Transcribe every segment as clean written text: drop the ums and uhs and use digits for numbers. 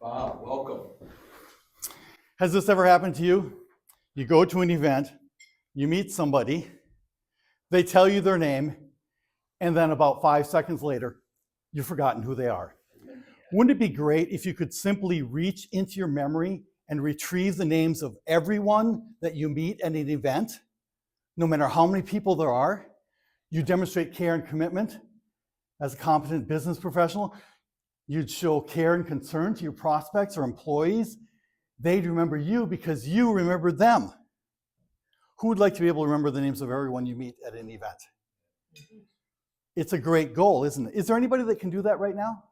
Bob, welcome. Has this ever happened to you? You go to an event, you meet somebody, they tell you their name, and then about 5 seconds later, you've forgotten who they are. Wouldn't it be great if you could simply reach into your memory and retrieve the names of everyone that you meet at an event, no matter how many people there are? You demonstrate care and commitment as a competent business professional. You'd show care and concern to your prospects or employees. They'd remember you because you remembered them. Who would like to be able to remember the names of everyone you meet at an event? It's a great goal, isn't it? Is there anybody that can do that right now?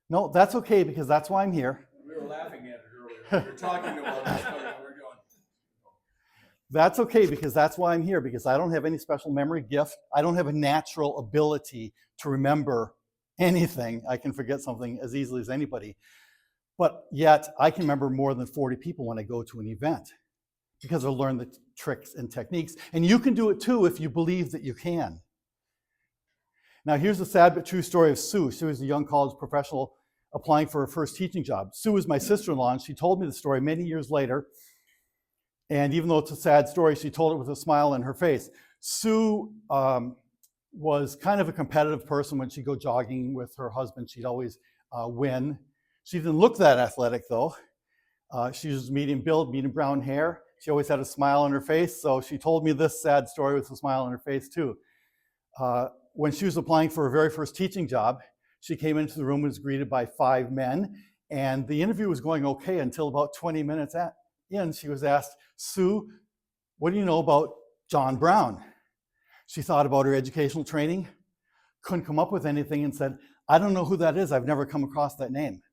No, that's okay, because that's why I'm here. We were laughing at it earlier. We were talking about this, but we're going. That's okay, because that's why I'm here, because I don't have any special memory gift. I don't have a natural ability to remember anything. I can forget something as easily as anybody. But yet, I can remember more than 40 people when I go to an event, because I learned the tricks and techniques. And you can do it too if you believe that you can. Now, here's the sad but true story of Sue. Sue is a young college professional applying for her first teaching job. Sue is my sister-in-law, and she told me the story many years later. And even though it's a sad story, she told it with a smile on her face. Sue was kind of a competitive person. When she'd go jogging with her husband, she'd always win. She didn't look that athletic, though. She was medium build, medium brown hair. She always had a smile on her face, so she told me this sad story with a smile on her face, too. When she was applying for her very first teaching job, she came into the room and was greeted by 5 men, and the interview was going okay until about 20 minutes in. She was asked, "Sue, what do you know about John Brown?" She thought about her educational training, couldn't come up with anything, and said, "I don't know who that is. I've never come across that name."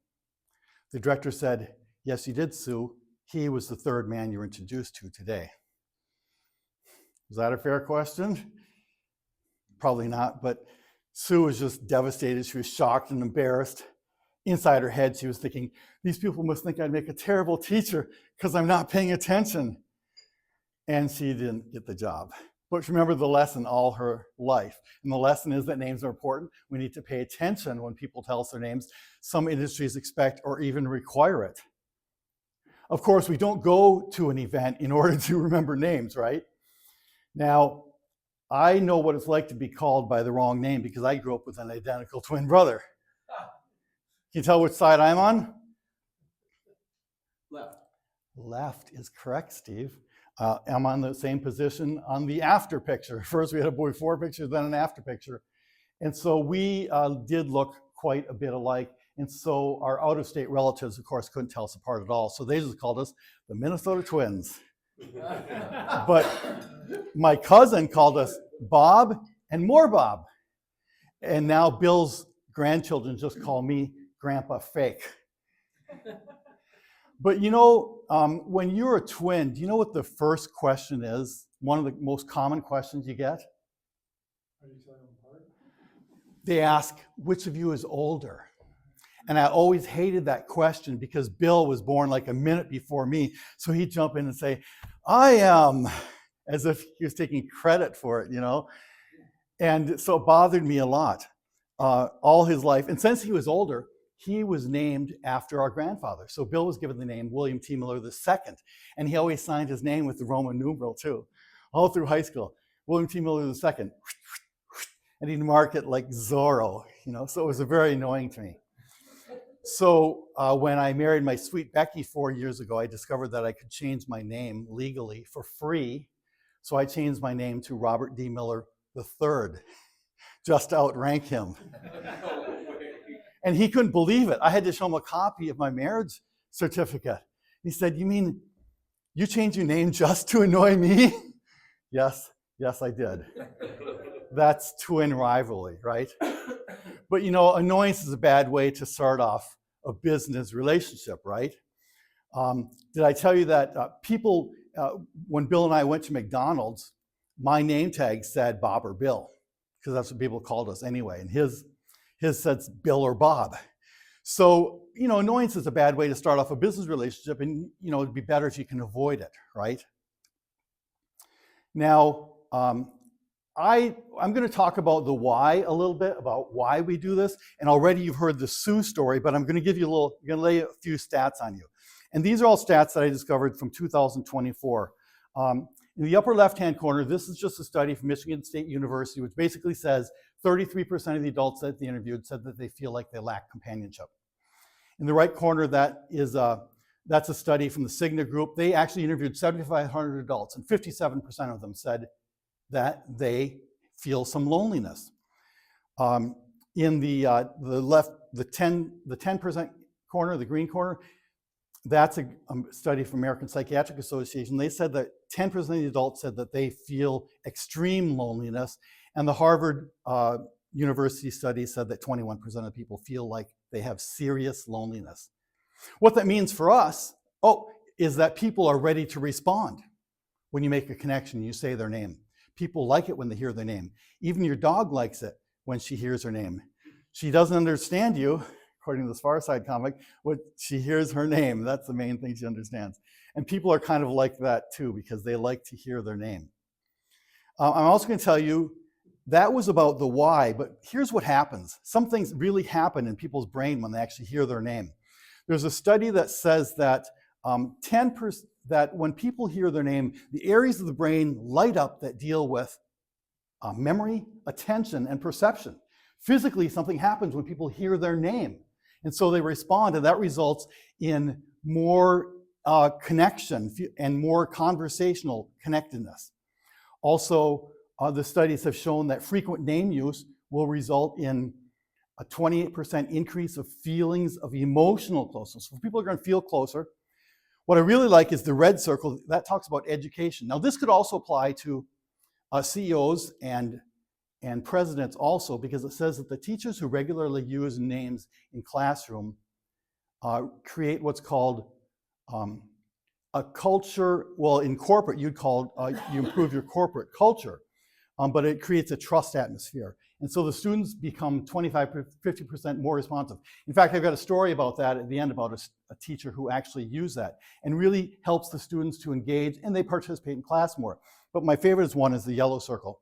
The director said, "Yes, you did, Sue. He was the 3rd man you were introduced to today." Was that a fair question? Probably not, but Sue was just devastated. She was shocked and embarrassed. Inside her head, she was thinking, these people must think I'd make a terrible teacher because I'm not paying attention. And she didn't get the job. But she remembered the lesson all her life. And the lesson is that names are important. We need to pay attention when people tell us their names. Some industries expect or even require it. Of course, we don't go to an event in order to remember names, right? Now, I know what it's like to be called by the wrong name because I grew up with an identical twin brother. Can you tell which side I'm on? Left. Left is correct, Steve. I'm on the same position on the after picture. First we had a before picture, then an after picture. And so we did look quite a bit alike. And so our out-of-state relatives, of course, couldn't tell us apart at all. So they just called us the Minnesota Twins. But my cousin called us Bob and more Bob. And now Bill's grandchildren just call me Grandpa Fake. But you know, when you're a twin, do you know what the first question is? One of the most common questions you get? Are you telling them apart? They ask, which of you is older? And I always hated that question because Bill was born like a minute before me. So he'd jump in and say, I am, as if he was taking credit for it, you know? And so it bothered me a lot all his life. And since he was older, he was named after our grandfather. So Bill was given the name William T. Miller II. And he always signed his name with the Roman numeral too, all through high school. William T. Miller II. And he'd mark it like Zorro, you know? So it was very annoying to me. So when I married my sweet Becky 4 years ago, I discovered that I could change my name legally for free. So I changed my name to Robert D. Miller III, just to outrank him. And he couldn't believe it. I had to show him a copy of my marriage certificate. He said, "You mean you changed your name just to annoy me?" Yes, I did. That's twin rivalry, right? But you know, annoyance is a bad way to start off a business relationship, right? Did I tell you that people, when Bill and I went to McDonald's, my name tag said Bob or Bill, because that's what people called us anyway. And his said Bill or Bob. So, you know, annoyance is a bad way to start off a business relationship, and, you know, it'd be better if you can avoid it, right? Now, I'm going to talk about the why a little bit, about why we do this. And already you've heard the Sue story, but I'm going to give you going to lay a few stats on you. And these are all stats that I discovered from 2024. In the upper left-hand corner, this is just a study from Michigan State University, which basically says 33% of the adults that they interviewed said that they feel like they lack companionship. In the right corner, that's a study from the Cigna group. They actually interviewed 7,500 adults, and 57% of them said that they feel some loneliness. In the left, the 10% corner, the green corner, that's a study from American Psychiatric Association. They said that 10% of the adults said that they feel extreme loneliness, and the Harvard University study said that 21% of people feel like they have serious loneliness. What that means for us, is that people are ready to respond when you make a connection, you say their name. People like it when they hear their name. Even your dog likes it when she hears her name. She doesn't understand you, according to this Far Side comic, when she hears her name. That's the main thing she understands. And people are kind of like that too, because they like to hear their name. I'm also going to tell you, that was about the why, but here's what happens. Some things really happen in people's brain when they actually hear their name. There's a study that says that 10% that when people hear their name, the areas of the brain light up that deal with memory, attention, and perception. Physically, something happens when people hear their name. And so they respond, and that results in more connection and more conversational connectedness. Also, the studies have shown that frequent name use will result in a 28% increase of feelings of emotional closeness. So people are going to feel closer. What I really like is the red circle. That talks about education. Now, this could also apply to CEOs and presidents also, because it says that the teachers who regularly use names in classroom create what's called a culture. Well, in corporate, you improve your corporate culture, but it creates a trust atmosphere. And so the students become 25 to 50% more responsive. In fact, I've got a story about that at the end about a teacher who actually used that and really helps the students to engage, and they participate in class more. But my favorite one is the yellow circle.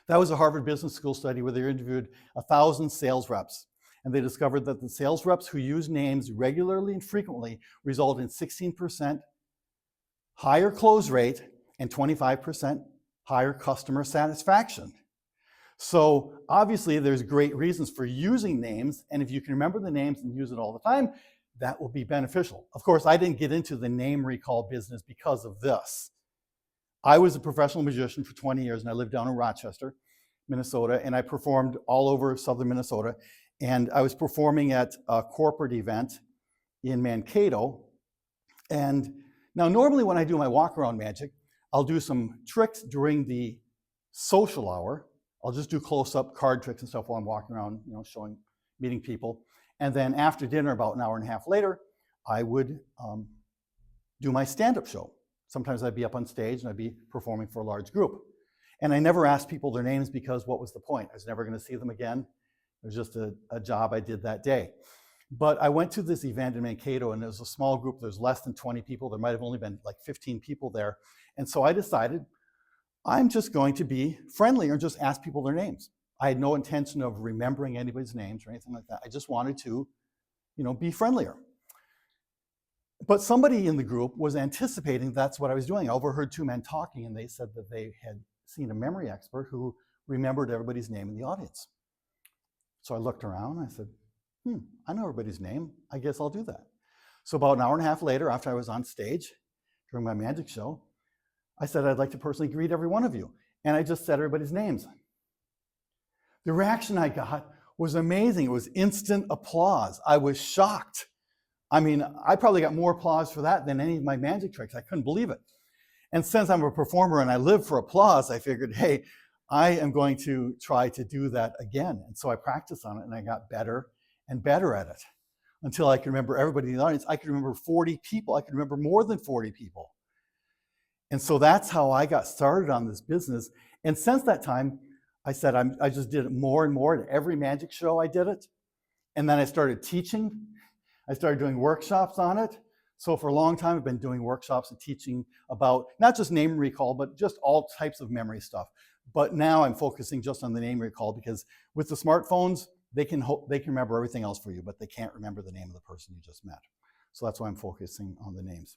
That was a Harvard Business School study where they interviewed 1,000 sales reps. And they discovered that the sales reps who use names regularly and frequently result in 16% higher close rate and 25% higher customer satisfaction. So obviously there's great reasons for using names, and if you can remember the names and use it all the time, that will be beneficial. Of course, I didn't get into the name recall business because of this. I was a professional magician for 20 years, and I lived down in Rochester, Minnesota, and I performed all over southern Minnesota. And I was performing at a corporate event in Mankato. And now normally when I do my walk-around magic, I'll do some tricks during the social hour. I'll just do close-up card tricks and stuff while I'm walking around, meeting people. And then after dinner, about an hour and a half later, I would do my stand-up show. Sometimes I'd be up on stage and I'd be performing for a large group. And I never asked people their names because what was the point? I was never going to see them again. It was just a job I did that day. But I went to this event in Mankato, and it was a small group. There's less than 20 people. There might have only been like 15 people there. And so I decided I'm just going to be friendly or just ask people their names. I had no intention of remembering anybody's names or anything like that. I just wanted to, be friendlier. But somebody in the group was anticipating that's what I was doing. I overheard two men talking, and they said that they had seen a memory expert who remembered everybody's name in the audience. So I looked around, and I said, I know everybody's name. I guess I'll do that. So about an hour and a half later, after I was on stage during my magic show, I said, I'd like to personally greet every one of you. And I just said everybody's names. The reaction I got was amazing. It was instant applause. I was shocked. I mean, I probably got more applause for that than any of my magic tricks. I couldn't believe it. And since I'm a performer and I live for applause, I figured, hey, I am going to try to do that again. And so I practiced on it, and I got better and better at it until I could remember everybody in the audience. I could remember 40 people. I could remember more than 40 people. And so that's how I got started on this business. And since that time, I said I just did it more and more. At every magic show, I did it. And then I started teaching. I started doing workshops on it. So for a long time, I've been doing workshops and teaching about not just name recall, but just all types of memory stuff. But now I'm focusing just on the name recall because with the smartphones, they can remember everything else for you, but they can't remember the name of the person you just met. So that's why I'm focusing on the names.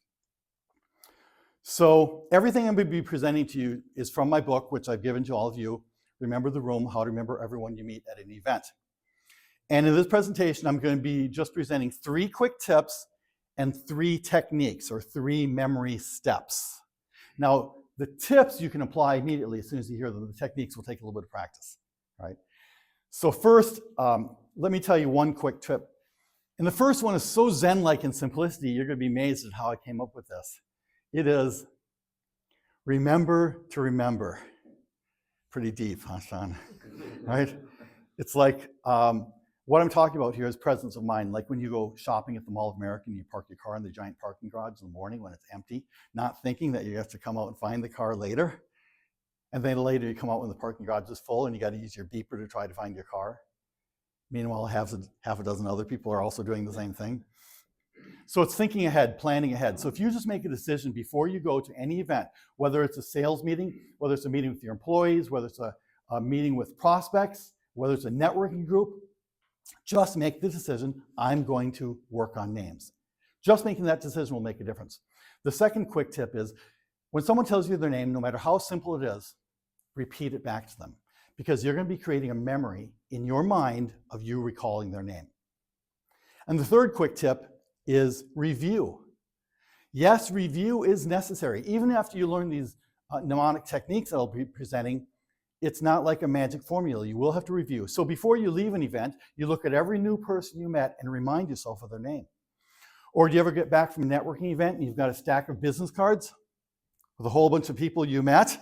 So everything I'm going to be presenting to you is from my book, which I've given to all of you, Remember the Room, How to Remember Everyone You Meet at an Event. And in this presentation, I'm going to be just presenting 3 quick tips and 3 techniques or 3 memory steps. Now, the tips you can apply immediately as soon as you hear them. The techniques will take a little bit of practice, right? So first, let me tell you one quick tip. And the first one is so Zen-like in simplicity, you're going to be amazed at how I came up with this. It is remember to remember. Pretty deep, huh, Sean? Right? It's like, what I'm talking about here is presence of mind. Like when you go shopping at the Mall of America and you park your car in the giant parking garage in the morning when it's empty, not thinking that you have to come out and find the car later. And then later you come out when the parking garage is full and you got to use your beeper to try to find your car. Meanwhile, half a dozen other people are also doing the same thing. So it's thinking ahead, planning ahead. So if you just make a decision before you go to any event, whether it's a sales meeting, whether it's a meeting with your employees, whether it's a meeting with prospects, whether it's a networking group, just make the decision, I'm going to work on names. Just making that decision will make a difference. The second quick tip is, when someone tells you their name, no matter how simple it is, repeat it back to them. Because you're going to be creating a memory in your mind of you recalling their name. And the third quick tip is review. Yes, review is necessary. Even after you learn these mnemonic techniques that I'll be presenting, it's not like a magic formula. You will have to review. So before you leave an event, you look at every new person you met and remind yourself of their name. Or do you ever get back from a networking event and you've got a stack of business cards with a whole bunch of people you met?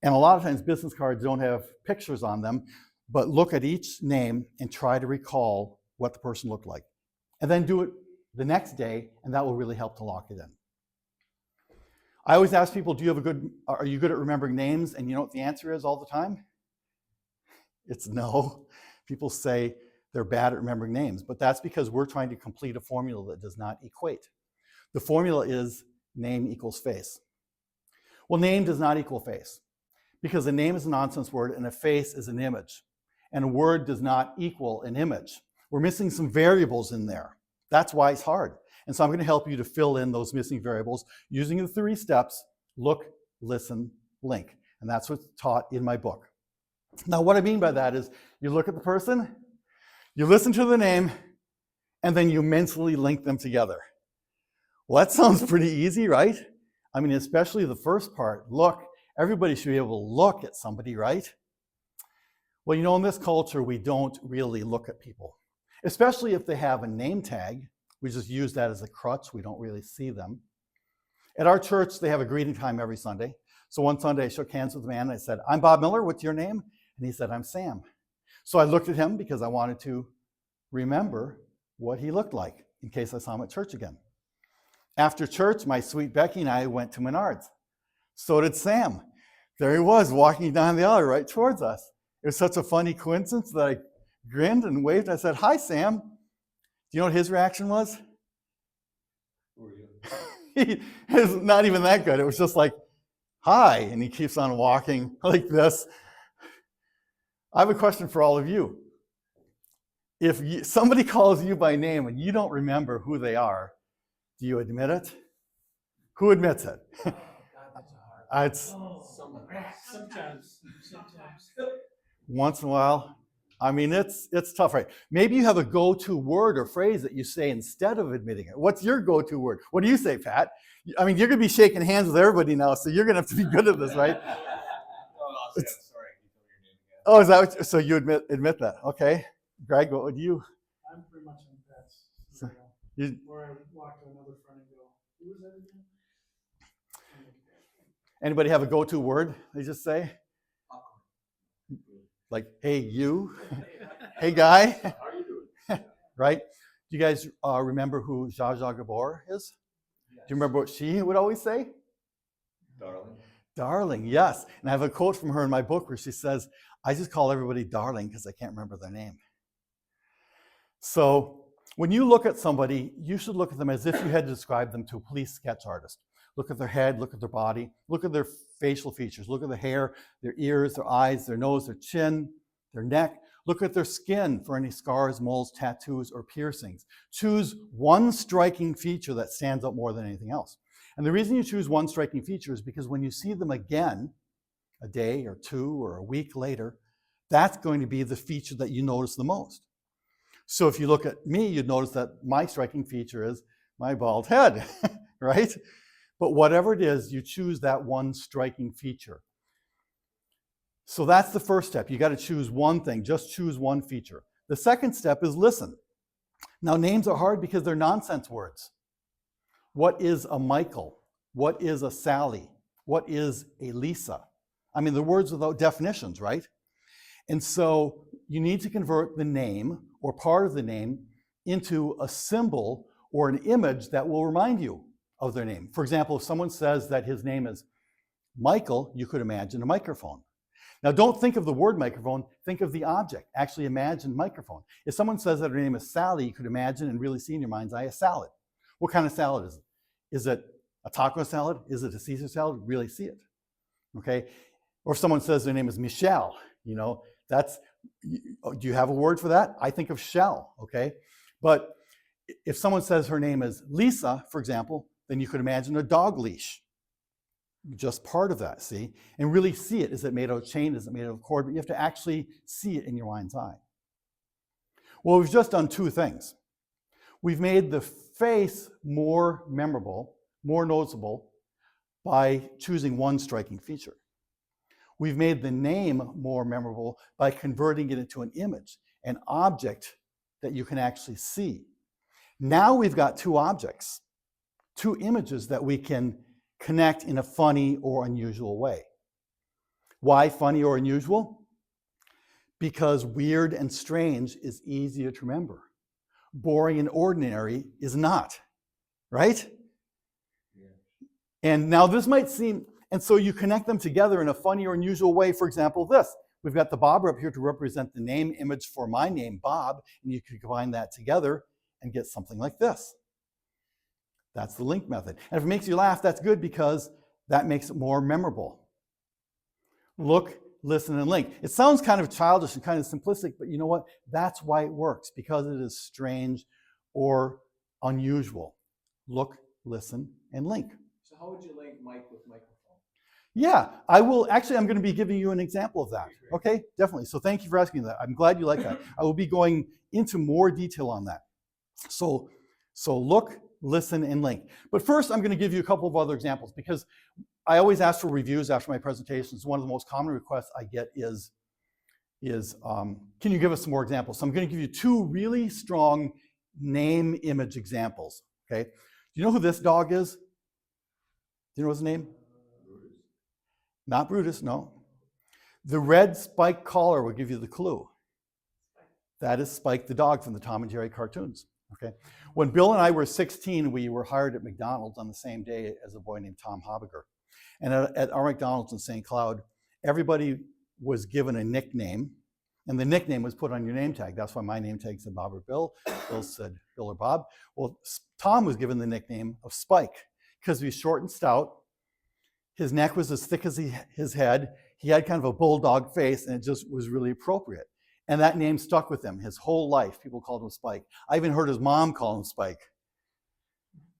And a lot of times business cards don't have pictures on them, but look at each name and try to recall what the person looked like. And then do it the next day, and that will really help to lock it in. I always ask people, are you good at remembering names? And you know what the answer is all the time? It's no. People say they're bad at remembering names, but that's because we're trying to complete a formula that does not equate. The formula is name equals face. Well, name does not equal face, because a name is a nonsense word and a face is an image. And a word does not equal an image. We're missing some variables in there. That's why it's hard. And so I'm going to help you to fill in those missing variables using the 3 steps: look, listen, link. And that's what's taught in my book. Now, what I mean by that is you look at the person, you listen to the name, and then you mentally link them together. Well, that sounds pretty easy, right? I mean, especially the first part, look. Everybody should be able to look at somebody, right? Well, you know, in this culture, we don't really look at people, especially if they have a name tag. We just use that as a crutch. We don't really see them. At our church, they have a greeting time every Sunday. So one Sunday, I shook hands with the man and I said, "I'm Bob Miller, what's your name?" And he said, "I'm Sam." So I looked at him because I wanted to remember what he looked like in case I saw him at church again. After church, my sweet Becky and I went to Menards. So did Sam. There he was, walking down the aisle right towards us. It was such a funny coincidence that I grinned and waved. I said, "Hi, Sam." Do you know what his reaction was? Who are you? It was not even that good. It was just like, "Hi," and he keeps on walking like this. I have a question for all of you. If somebody calls you by name and you don't remember who they are, do you admit it? Who admits it? God, that's a hard It's Sometimes. once in a while. I mean, it's tough, right? Maybe you have a go-to word or phrase that you say instead of admitting it. What's your go-to word? What do you say, Pat? I mean, you're going to be shaking hands with everybody now, so you're going to have to be good at this, right? Oh, I'll say, "I'm sorry, can you tell me your name again?" Oh, is that what, so you admit that? Okay. Greg, what would you? I'm pretty much on Pat's. So, you Or I walk to another friend and go, "Who was that again?" anybody have a go-to word they just say? Like, "Hey, you." "Hey, guy." How are you doing? Right? Do you guys remember who Zsa Zsa Gabor is? Do you remember what she would always say? Darling. Darling, yes. And I have a quote from her in my book where she says, "I just call everybody darling because I can't remember their name." So when you look at somebody, you should look at them as if you had to describe them to a police sketch artist. Look at their head, look at their body, look at their facial features. Look at the hair, their ears, their eyes, their nose, their chin, their neck. Look at their skin for any scars, moles, tattoos, or piercings. Choose one striking feature that stands out more than anything else. And the reason you choose one striking feature is because when you see them again, a day or two or a week later, that's going to be the feature that you notice the most. So if you look at me, you'd notice that my striking feature is my bald head, right? But whatever it is, you choose that one striking feature. So that's the first step. You got to choose one thing, just choose one feature. The second step is listen. Now, names are hard because they're nonsense words. What is a Michael? What is a Sally? What is a Lisa? I mean, they're words without definitions, right? And so you need to convert the name or part of the name into a symbol or an image that will remind you of their name. For example, if someone says that his name is Michael, you could imagine a microphone. Now, don't think of the word microphone, think of the object. Actually imagine microphone. If someone says that her name is Sally, you could imagine and really see in your mind's eye a salad. What kind of salad is it? Is it a taco salad? Is it a Caesar salad? Really see it, okay? Or if someone says their name is Michelle, you know, that's, do you have a word for that? I think of shell, okay? But if someone says her name is Lisa, for example, then you could imagine a dog leash. Just part of that, see? And really see it. Is it made out of chain? Is it made out of cord? But you have to actually see it in your mind's eye. Well, we've just done two things. We've made the face more memorable, more noticeable by choosing one striking feature. We've made the name more memorable by converting it into an image, an object that you can actually see. Now we've got two objects, two images that we can connect in a funny or unusual way. Why funny or unusual? Because weird and strange is easier to remember. Boring and ordinary is not, right? Yeah. And now this might seem, and so you connect them together in a funny or unusual way. For example, this. We've got the Bob up here to represent the name image for my name, Bob, and you could combine that together and get something like this. That's the link method. And if it makes you laugh, that's good because that makes it more memorable. Look, listen, and link. It sounds kind of childish and kind of simplistic, but you know what? That's why it works, because it is strange or unusual. Look, listen, and link. So how would you link mic with microphone? Yeah, I will. Actually, I'm going to be giving you an example of that. Okay, definitely. So thank you for asking that. I'm glad you like that. I will be going into more detail on that. So look, listen, and link. But first, I'm going to give you a couple of other examples because I always ask for reviews after my presentations. One of the most common requests I get is can you give us some more examples? So I'm going to give you two really strong name image examples. Okay, do you know who this dog is? Do you know his name? Brutus. Not Brutus, no. The red spiked collar will give you the clue. That is Spike the dog from the Tom and Jerry cartoons. Okay. When Bill and I were 16, we were hired at McDonald's on the same day as a boy named Tom Habiger. And at our McDonald's in St. Cloud, everybody was given a nickname, and the nickname was put on your name tag. That's why my name tag said Bob or Bill. Bill said Bill or Bob. Well, Tom was given the nickname of Spike because he was short and stout. His neck was as thick as his head. He had kind of a bulldog face, and it just was really appropriate. And that name stuck with him his whole life. People called him Spike. I even heard his mom call him Spike.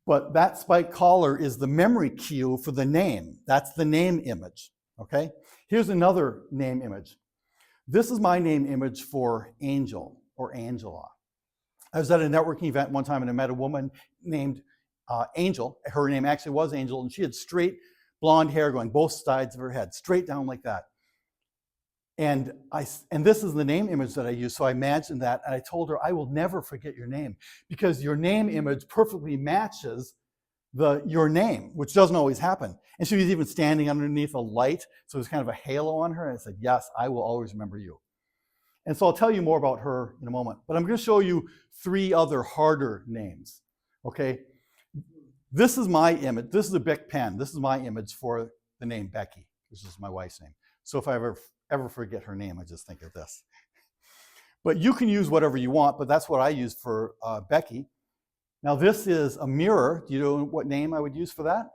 But that Spike collar is the memory cue for the name. That's the name image, okay? Here's another name image. This is my name image for Angel or Angela. I was at a networking event one time and I met a woman named Angel. Her name actually was Angel, and she had straight blonde hair going both sides of her head, straight down like that. And this is the name image that I use, so I imagined that, and I told her, I will never forget your name, because your name image perfectly matches your name, which doesn't always happen. And she was even standing underneath a light, so it was kind of a halo on her, and I said, yes, I will always remember you. And so I'll tell you more about her in a moment, but I'm going to show you three other harder names, okay? This is my image. This is a Bic pen. This is my image for the name Becky, which is my wife's name. So if I ever forget her name, I just think of this. But you can use whatever you want, but that's what I use for Becky. Now this is a mirror. Do you know what name I would use for that?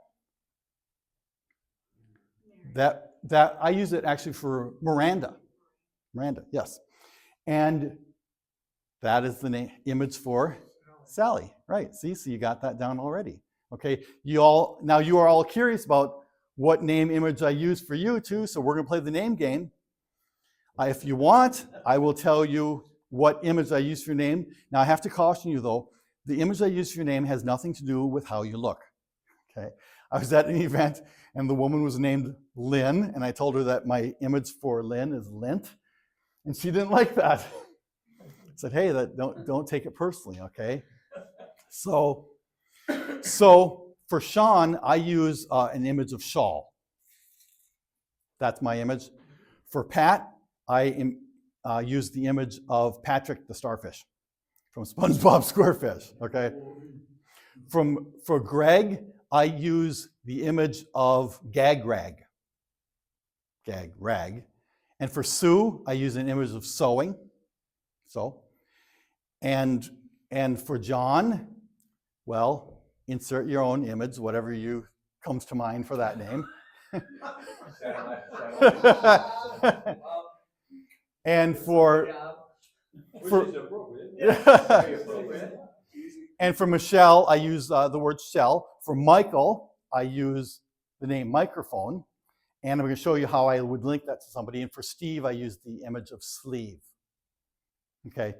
That I use it actually for Miranda. Miranda, yes. And that is the image for Sally, right? See, so you got that down already. Okay, you are all curious about what name image I use for you too, so we're gonna play the name game. If you want, I will tell you what image I use for your name. Now I have to caution you though, the image I use for your name has nothing to do with how you look, okay? I was at an event and the woman was named Lynn, and I told her that my image for Lynn is lint, and she didn't like that. I said, hey, don't take it personally, okay? So for Sean, I use an image of shawl. That's my image. For Pat, I use the image of Patrick the starfish from SpongeBob SquareFish, okay? For Greg, I use the image of Gag Rag. And for Sue, I use an image of sewing. And for John, well, insert your own image, whatever you comes to mind for that name. And and for Michelle, I use the word shell. For Michael, I use the name microphone. And I'm going to show you how I would link that to somebody. And for Steve, I use the image of sleeve. Okay.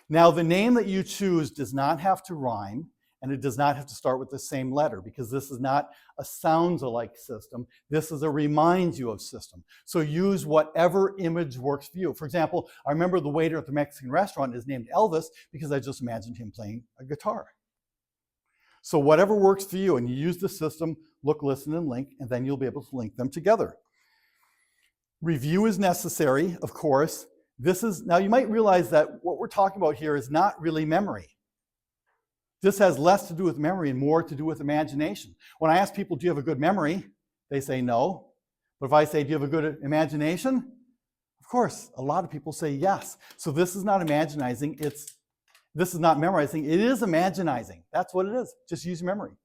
Now, the name that you choose does not have to rhyme, and it does not have to start with the same letter, because this is not a sounds-alike system. This is a reminds you of system. So use whatever image works for you. For example, I remember the waiter at the Mexican restaurant is named Elvis because I just imagined him playing a guitar. So whatever works for you, and you use the system, look, listen, and link, and then you'll be able to link them together. Review is necessary, of course. Now you might realize that what we're talking about here is not really memory. This has less to do with memory and more to do with imagination. When I ask people, do you have a good memory? They say no. But if I say, do you have a good imagination? Of course, a lot of people say yes. So this is not imaginizing, this is not memorizing, it is imaginizing. That's what it is, just use memory.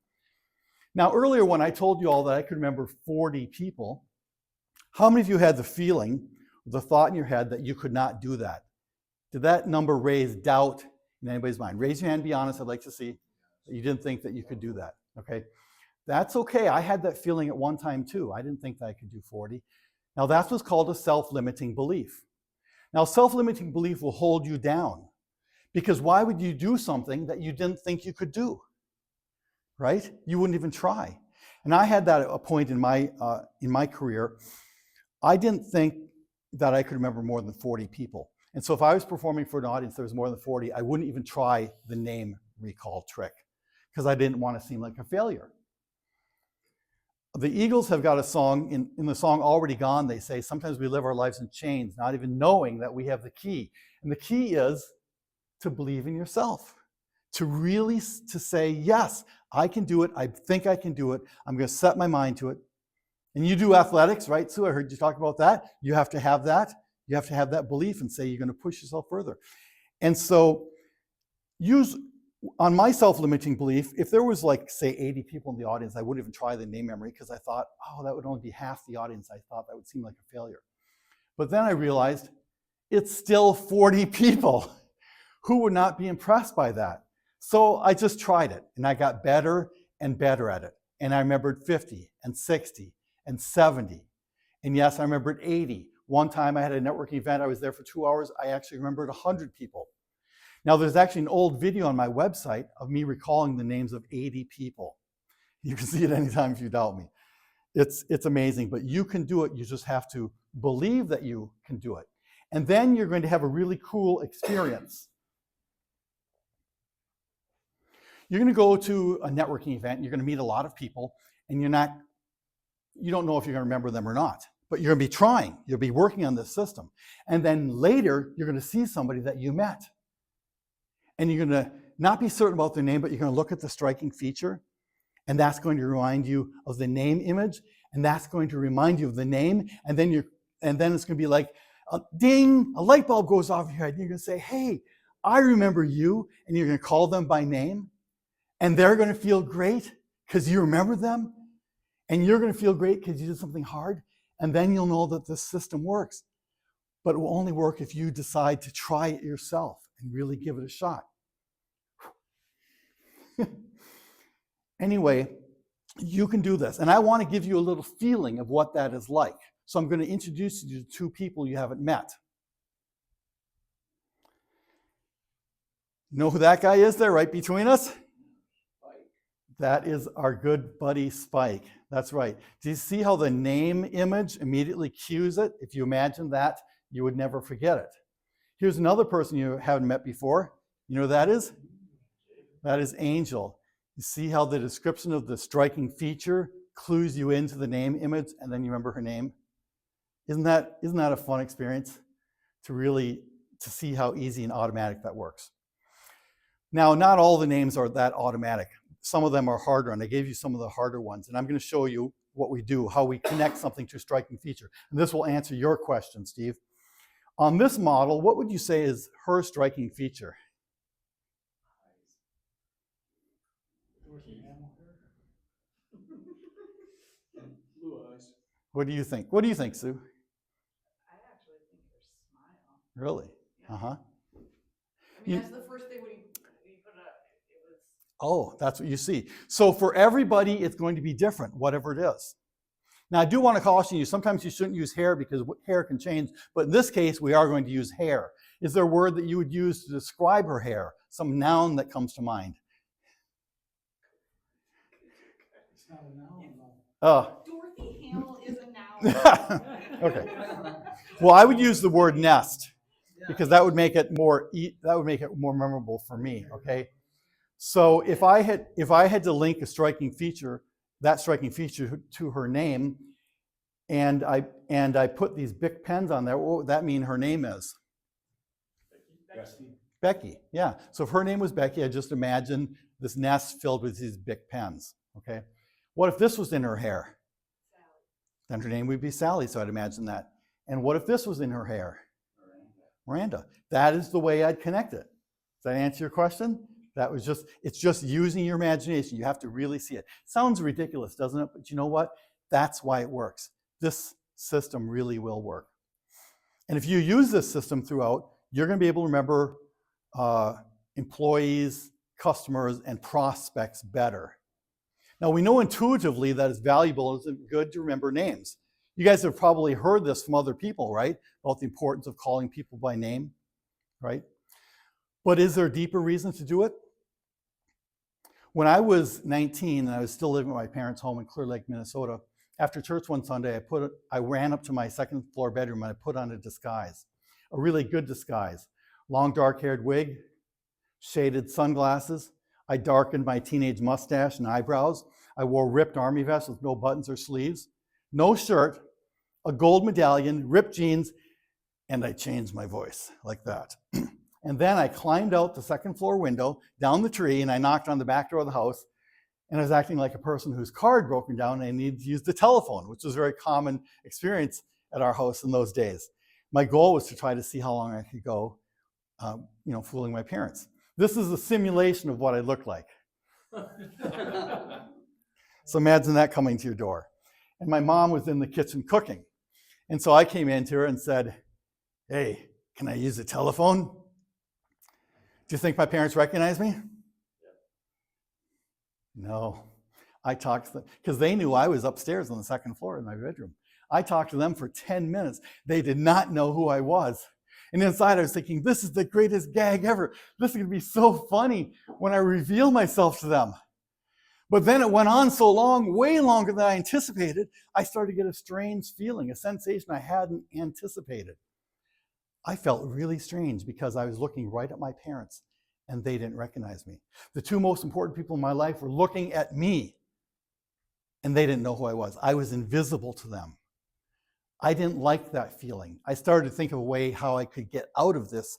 Now earlier when I told you all that I could remember 40 people, how many of you had the feeling, the thought in your head that you could not do that? Did that number raise doubt in anybody's mind? Raise your hand, be honest, I'd like to see that you didn't think that you could do that, okay? That's okay, I had that feeling at one time too. I didn't think that I could do 40. Now that's what's called a self-limiting belief. Now self-limiting belief will hold you down, because why would you do something that you didn't think you could do, right? You wouldn't even try. And I had that at a point in my career. I didn't think that I could remember more than 40 people. And so if I was performing for an audience that was more than 40, I wouldn't even try the name recall trick because I didn't want to seem like a failure. The Eagles have got a song, in the song Already Gone, they say, sometimes we live our lives in chains, not even knowing that we have the key. And the key is to believe in yourself, to really say, yes, I can do it. I think I can do it. I'm going to set my mind to it. And you do athletics, right, Sue? I heard you talk about that. You have to have that. You have to have that belief and say you're going to push yourself further. And so on my self-limiting belief, if there was like, say, 80 people in the audience, I wouldn't even try the name memory because I thought, oh, that would only be half the audience. I thought that would seem like a failure. But then I realized it's still 40 people who would not be impressed by that. So I just tried it, and I got better and better at it. And I remembered 50 and 60 and 70. And yes, I remembered 80. One time I had a networking event, I was there for 2 hours, I actually remembered 100 people. Now there's actually an old video on my website of me recalling the names of 80 people. You can see it anytime if you doubt me. It's amazing, but you can do it, you just have to believe that you can do it. And then you're going to have a really cool experience. You're going to go to a networking event, you're going to meet a lot of people, and you don't know if you're going to remember them or not. But you're going to be trying. You'll be working on this system. And then later, you're going to see somebody that you met. And you're going to not be certain about their name, but you're going to look at the striking feature. And that's going to remind you of the name image. And that's going to remind you of the name. And then it's going to be like, ding, a light bulb goes off in your head. And you're going to say, hey, I remember you. And you're going to call them by name. And they're going to feel great because you remember them. And you're going to feel great because you did something hard. And then you'll know that this system works. But it will only work if you decide to try it yourself and really give it a shot. Anyway, you can do this. And I want to give you a little feeling of what that is like. So I'm going to introduce you to two people you haven't met. You know who that guy is there right between us? That is our good buddy Spike. That's right. Do you see how the name image immediately cues it? If you imagine that, you would never forget it. Here's another person you haven't met before. You know who that is? That is Angel. You see how the description of the striking feature clues you into the name image, and then you remember her name? Isn't that a fun experience to see how easy and automatic that works? Now, not all the names are that automatic. Some of them are harder, and I gave you some of the harder ones. And I'm going to show you what we do, how we connect something to a striking feature. And this will answer your question, Steve. On this model, what would you say is her striking feature? Blue eyes. What do you think? What do you think, Sue? I actually think her smile. Really? Yeah. Uh-huh. I mean, that's the first thing when you put it up, it was. Oh, that's what you see. So for everybody, it's going to be different, whatever it is. Now, I do want to caution you, sometimes you shouldn't use hair because hair can change, but in this case, we are going to use hair. Is there a word that you would use to describe her hair? Some noun that comes to mind? It's not a noun, though. Dorothy Hamill is a noun. Okay. Well, I would use the word nest because that would make it more memorable for me, okay? So if I had to link a striking feature, that striking feature to her name, and I put these Bic pens on there, what would that mean her name is? Becky, yeah. So if her name was Becky, I just imagine this nest filled with these Bic pens, okay? What if this was in her hair? Sally. Then her name would be Sally, so I'd imagine that. And what if this was in her hair? Miranda. That is the way I'd connect it. Does that answer your question? It's just using your imagination. You have to really see it. Sounds ridiculous, doesn't it? But you know what? That's why it works. This system really will work. And if you use this system throughout, you're going to be able to remember employees, customers, and prospects better. Now, we know intuitively that it's valuable, it's good to remember names. You guys have probably heard this from other people, right? About the importance of calling people by name, right? But is there a deeper reason to do it? When I was 19 and I was still living at my parents' home in Clear Lake, Minnesota, after church one Sunday, I ran up to my second floor bedroom and I put on a disguise, a really good disguise. Long dark-haired wig, shaded sunglasses. I darkened my teenage mustache and eyebrows. I wore ripped army vests with no buttons or sleeves, no shirt, a gold medallion, ripped jeans, and I changed my voice like that. And then I climbed out the second floor window, down the tree, and I knocked on the back door of the house. And I was acting like a person whose car had broken down and I needed to use the telephone, which was a very common experience at our house in those days. My goal was to try to see how long I could go, fooling my parents. This is a simulation of what I look like. So imagine that coming to your door. And my mom was in the kitchen cooking. And so I came in to her and said, "Hey, can I use the telephone?" Do you think my parents recognize me? No. I talked to them because they knew I was upstairs on the second floor in my bedroom. I talked to them for 10 minutes. They did not know who I was. And inside I was thinking, this is the greatest gag ever. This is going to be so funny when I reveal myself to them. But then it went on so long, way longer than I anticipated, I started to get a strange feeling, a sensation I hadn't anticipated. I felt really strange because I was looking right at my parents and they didn't recognize me. The two most important people in my life were looking at me and they didn't know who I was. I was invisible to them. I didn't like that feeling. I started to think of a way how I could get out of this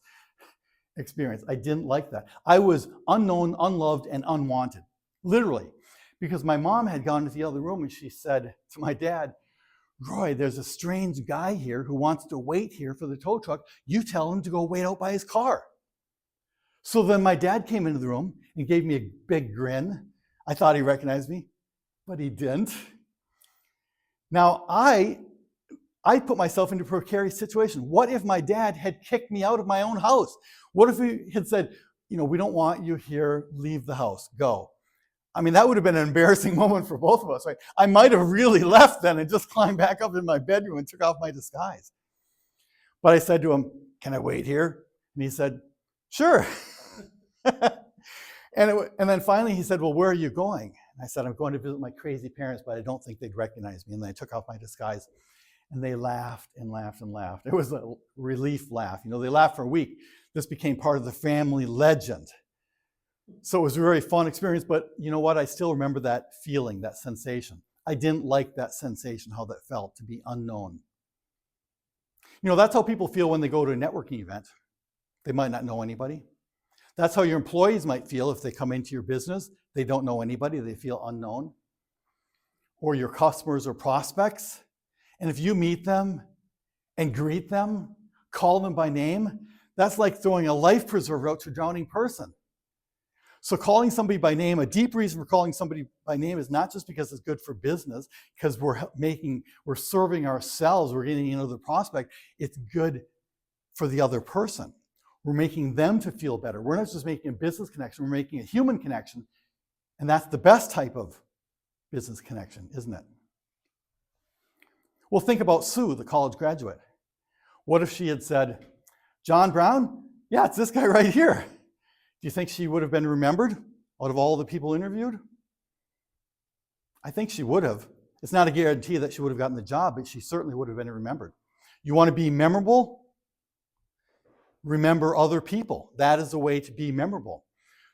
experience. I didn't like that. I was unknown, unloved, and unwanted, literally, because my mom had gone to the other room and she said to my dad, "Roy, there's a strange guy here who wants to wait here for the tow truck. You tell him to go wait out by his car." So then my dad came into the room and gave me a big grin. I thought he recognized me, but he didn't. Now, I I put myself into a precarious situation. What if my dad had kicked me out of my own house? What if he had said, we don't want you here, leave the house, go. I mean, that would have been an embarrassing moment for both of us, right? I might have really left then and just climbed back up in my bedroom and took off my disguise. But I said to him, can I wait here? And he said, sure. And then finally he said, well, where are you going? And I said, I'm going to visit my crazy parents, but I don't think they'd recognize me. And then I took off my disguise. And they laughed and laughed and laughed. It was a relief laugh. They laughed for a week. This became part of the family legend. So it was a very fun experience, but you know what? I still remember that feeling, that sensation. I didn't like that sensation, how that felt to be unknown. That's how people feel when they go to a networking event. They might not know anybody. That's how your employees might feel if they come into your business. They don't know anybody. They feel unknown. Or your customers or prospects. And if you meet them and greet them, call them by name, that's like throwing a life preserver out to a drowning person. So calling somebody by name, a deep reason for calling somebody by name is not just because it's good for business, because we're serving ourselves, we're getting another prospect. It's good for the other person. We're making them to feel better. We're not just making a business connection, we're making a human connection. And that's the best type of business connection, isn't it? Well, think about Sue, the college graduate. What if she had said, John Brown? Yeah, it's this guy right here. Do you think she would have been remembered out of all the people interviewed? I think she would have. It's not a guarantee that she would have gotten the job, but she certainly would have been remembered. You want to be memorable? Remember other people. That is a way to be memorable.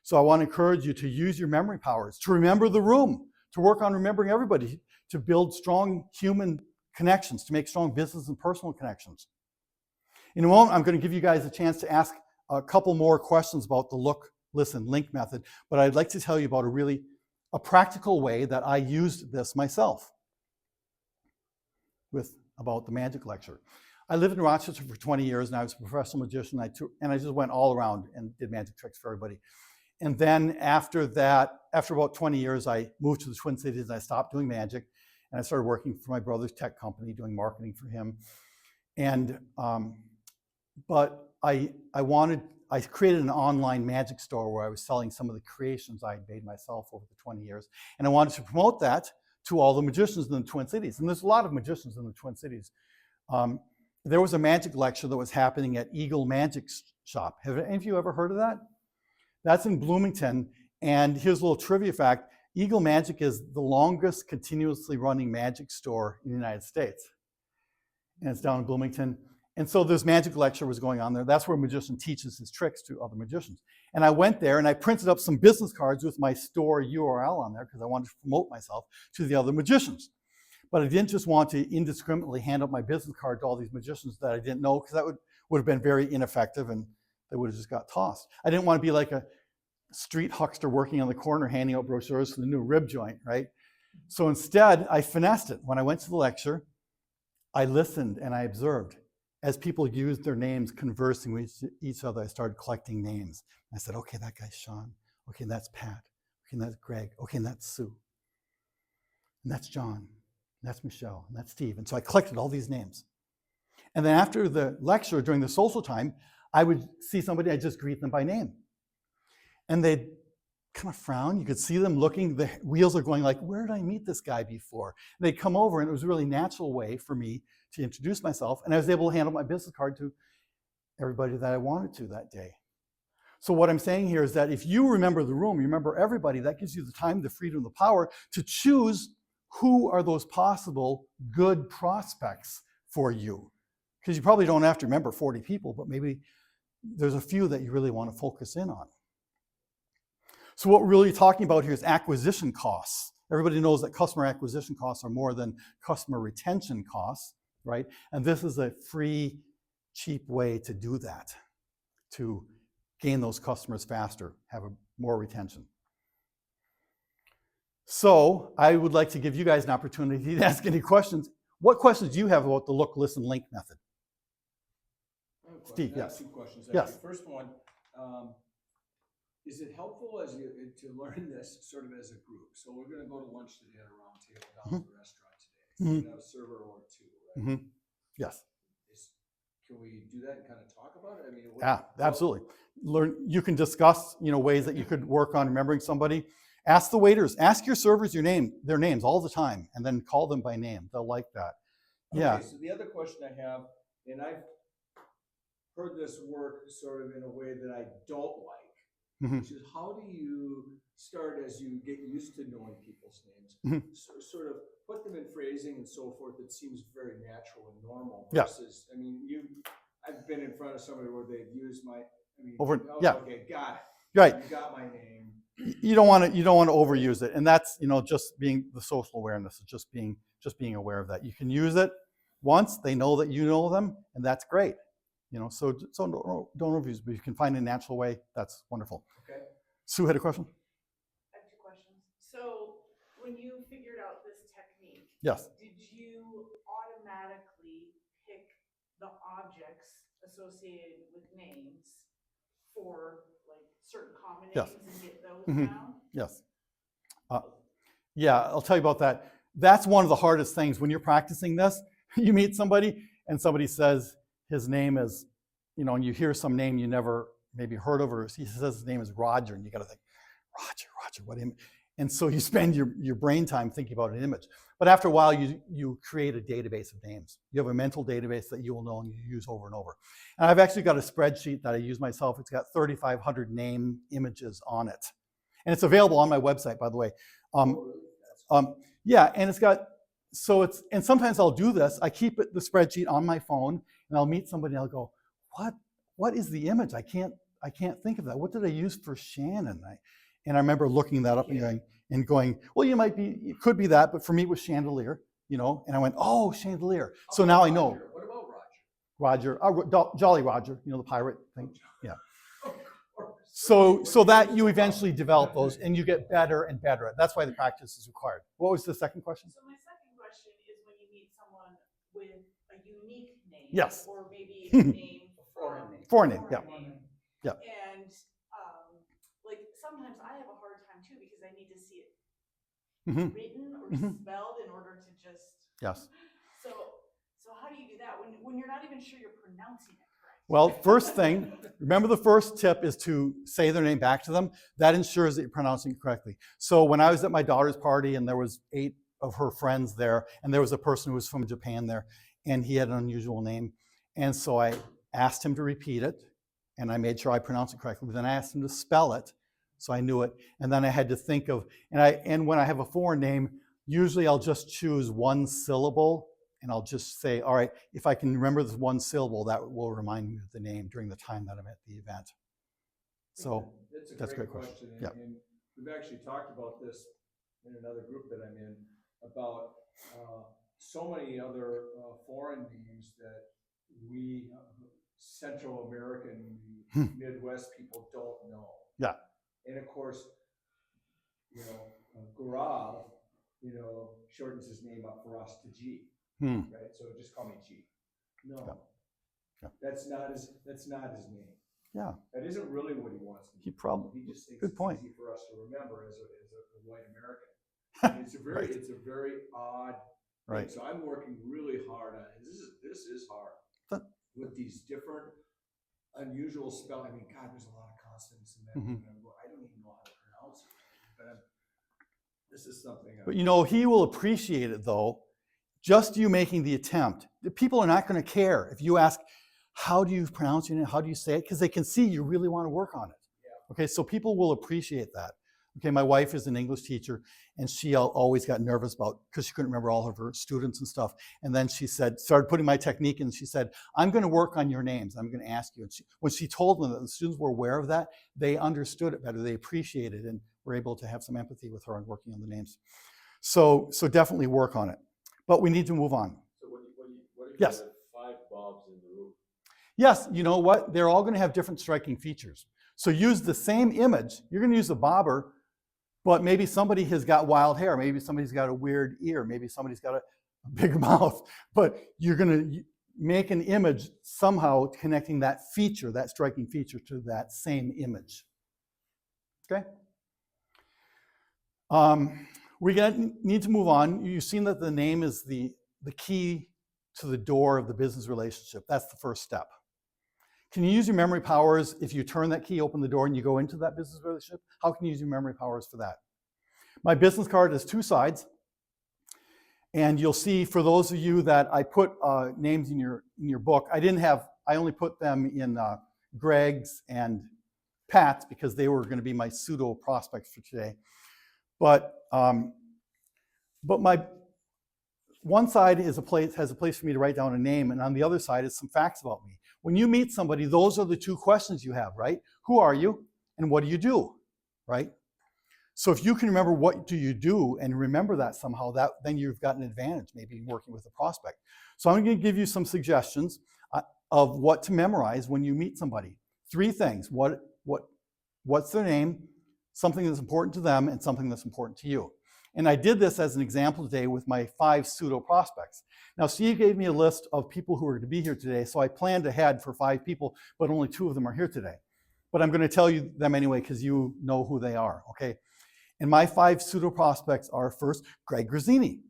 So I want to encourage you to use your memory powers, to remember the room, to work on remembering everybody, to build strong human connections, to make strong business and personal connections. In a moment, I'm going to give you guys a chance to ask a couple more questions about the look, listen, link method, but I'd like to tell you about a practical way that I used this myself about the magic lecture. I lived in Rochester for 20 years and I was a professional magician and I just went all around and did magic tricks for everybody. And then after that, after about 20 years, I moved to the Twin Cities and I stopped doing magic and I started working for my brother's tech company, doing marketing for him. And but I created an online magic store where I was selling some of the creations I had made myself over the 20 years. And I wanted to promote that to all the magicians in the Twin Cities. And there's a lot of magicians in the Twin Cities. There was a magic lecture that was happening at Eagle Magic Shop. Have any of you ever heard of that? That's in Bloomington. And here's a little trivia fact. Eagle Magic is the longest continuously running magic store in the United States. And it's down in Bloomington. And so this magic lecture was going on there. That's where a magician teaches his tricks to other magicians. And I went there and I printed up some business cards with my store URL on there because I wanted to promote myself to the other magicians. But I didn't just want to indiscriminately hand out my business card to all these magicians that I didn't know, because that would have been very ineffective and they would have just got tossed. I didn't want to be like a street huckster working on the corner handing out brochures for the new rib joint, right? So instead, I finessed it. When I went to the lecture, I listened and I observed. As people used their names conversing with each other, I started collecting names. I said, okay, that guy's Sean. Okay, that's Pat. Okay, that's Greg. Okay, and that's Sue. And that's John. And that's Michelle. And that's Steve. And so I collected all these names. And then after the lecture, during the social time, I would see somebody, I'd just greet them by name. And they'd kind of frown. You could see them looking. The wheels are going like, where did I meet this guy before? And they'd come over, and it was a really natural way for me to introduce myself. And I was able to hand out my business card to everybody that I wanted to that day. So what I'm saying here is that if you remember the room, you remember everybody, that gives you the time, the freedom, the power to choose who are those possible good prospects for you. Because you probably don't have to remember 40 people, but maybe there's a few that you really want to focus in on. So what we're really talking about here is acquisition costs. Everybody knows that customer acquisition costs are more than customer retention costs, right? And this is a free, cheap way to do that, to gain those customers faster, have more retention. So I would like to give you guys an opportunity to ask any questions. What questions do you have about the look, listen, link method? Steve, yes. 2 questions. Yes. First one, is it helpful to learn this sort of as a group? So we're going to go to lunch today at a round table down at the restaurant today. We're going to have a server or 2, right? Yes. Can we do that and kind of talk about it? I mean, Yeah, absolutely. You can discuss, ways that you could work on remembering somebody. Ask the waiters, ask your servers their names all the time, and then call them by name. They'll like that. Yeah. Okay, so the other question I have, and I've heard this work sort of in a way that I don't like, Mhm. which is how do you start as you get used to knowing people's names, Mhm. sort of put them in phrasing and so forth that seems very natural and normal Yeah. versus, I mean, I've been in front of somebody where they've used Yeah. Okay, got it. Right. You got my name. You don't want to overuse it, and that's just being the social awareness, just being aware of that. You can use it once, they know that you know them, and that's great. So don't overuse it, but you can find a natural way. That's wonderful. Okay. Sue had a question. I have two questions. So when you figured out this technique, Yes. did you automatically pick the objects associated with names for like certain common names Yes. and get those Mhm. down? Yes. Yeah, I'll tell you about that. That's one of the hardest things when you're practicing this. You meet somebody and somebody says his name is, and you hear some name you never maybe heard of, or he says his name is Roger, and you got to think, Roger, what image? And so you spend your brain time thinking about an image. But after a while, you create a database of names. You have a mental database that you will know and you use over and over. And I've actually got a spreadsheet that I use myself. It's got 3,500 name images on it. And it's available on my website, by the way. Yeah, and it's got, and sometimes I'll do this. I keep the spreadsheet on my phone, and I'll meet somebody and I'll go, what is the image? I can't think of that. What did I use for Shannon? And I remember looking that up and going, well, it could be that, but for me it was chandelier, and I went, oh, chandelier. So now I know. What about Roger? Roger, Jolly Roger, the pirate thing. Yeah. Of course. So that you eventually develop those and you get better and better. That's why the practice is required. What was the second question? So my second question is when you meet someone with a unique name, Yes. or maybe a name Foreign name, yeah. Yeah. And like sometimes I have a hard time too because I need to see it written or spelled in order to just. Yes. So how do you do that when you're not even sure you're pronouncing it correct? Well, first thing, remember the first tip is to say their name back to them. That ensures that you're pronouncing it correctly. So when I was at my daughter's party and there was 8 of her friends there, and there was a person who was from Japan there, and he had an unusual name. And so I asked him to repeat it, and I made sure I pronounced it correctly. Then I asked him to spell it, so I knew it. And then I had to think of, and when I have a foreign name, usually I'll just choose one syllable, and I'll just say, all right, if I can remember this one syllable, that will remind me of the name during the time that I'm at the event. So that's a great question. Yeah. And we've actually talked about this in another group that I'm in, about so many other foreign names that we Central American Midwest people don't know. Yeah. And of course, Gaurav, shortens his name up for us to G, right? So just call me G. No, Yeah. that's not his name. Yeah. That isn't really what he wants to do. He just thinks Good point. It's easy for us to remember as a white American. And it's a very odd right. thing. So I'm working really hard on it. This is hard with these different unusual spelling. I mean, God, there's a lot of consonants in that. I don't even know how to pronounce it. But this is something. But he will appreciate it though. Just you making the attempt. The people are not going to care if you ask, how do you pronounce your name? How do you say it? Because they can see you really want to work on it. Yeah. Okay, so people will appreciate that. Okay, my wife is an English teacher, and she always got nervous because she couldn't remember all of her students and stuff. And then she started putting my technique, and she said, I'm going to work on your names. I'm going to ask you. And when she told them that the students were aware of that, they understood it better. They appreciated it and were able to have some empathy with her on working on the names. So definitely work on it. But we need to move on. So what if yes. you have 5 Bobs in the room? Yes, you know what? They're all going to have different striking features. So use the same image. You're going to use a bobber, but maybe somebody has got wild hair. Maybe somebody's got a weird ear. Maybe somebody's got a big mouth. But you're going to make an image somehow connecting that feature, that striking feature, to that same image. Okay? We're going to need to move on. You've seen that the name is the key to the door of the business relationship. That's the first step. Can you use your memory powers if you turn that key, open the door, and you go into that business relationship? How can you use your memory powers for that? My business card has two sides. And you'll see, for those of you that I put names in your book, I only put them in Greg's and Pat's because they were going to be my pseudo prospects for today. But my one side has a place for me to write down a name, and on the other side is some facts about me. When you meet somebody, those are the two questions you have, right? Who are you, and what do you do, right? So if you can remember what do you do and remember that somehow, then you've got an advantage maybe in working with a prospect. So I'm going to give you some suggestions of what to memorize when you meet somebody. 3 things: what's their name, something that's important to them, and something that's important to you. And I did this as an example today with my 5 pseudo prospects. Now, Steve gave me a list of people who are going to be here today, so I planned ahead for 5 people, but only 2 of them are here today. But I'm going to tell you them anyway because you know who they are, okay? And my 5 pseudo prospects are, first, Greg Grazzini.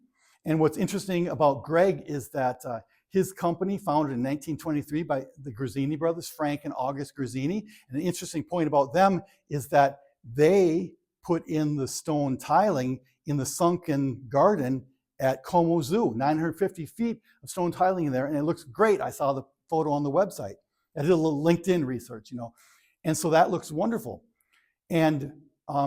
And what's interesting about Greg is that his company, founded in 1923 by the Grazzini brothers, Frank and August Grazzini. And the interesting point about them is that they put in the stone tiling in the sunken garden at Como Zoo, 950 feet of stone tiling in there, and it looks great. I saw the photo on the website. I did a little LinkedIn research, and so that looks wonderful. And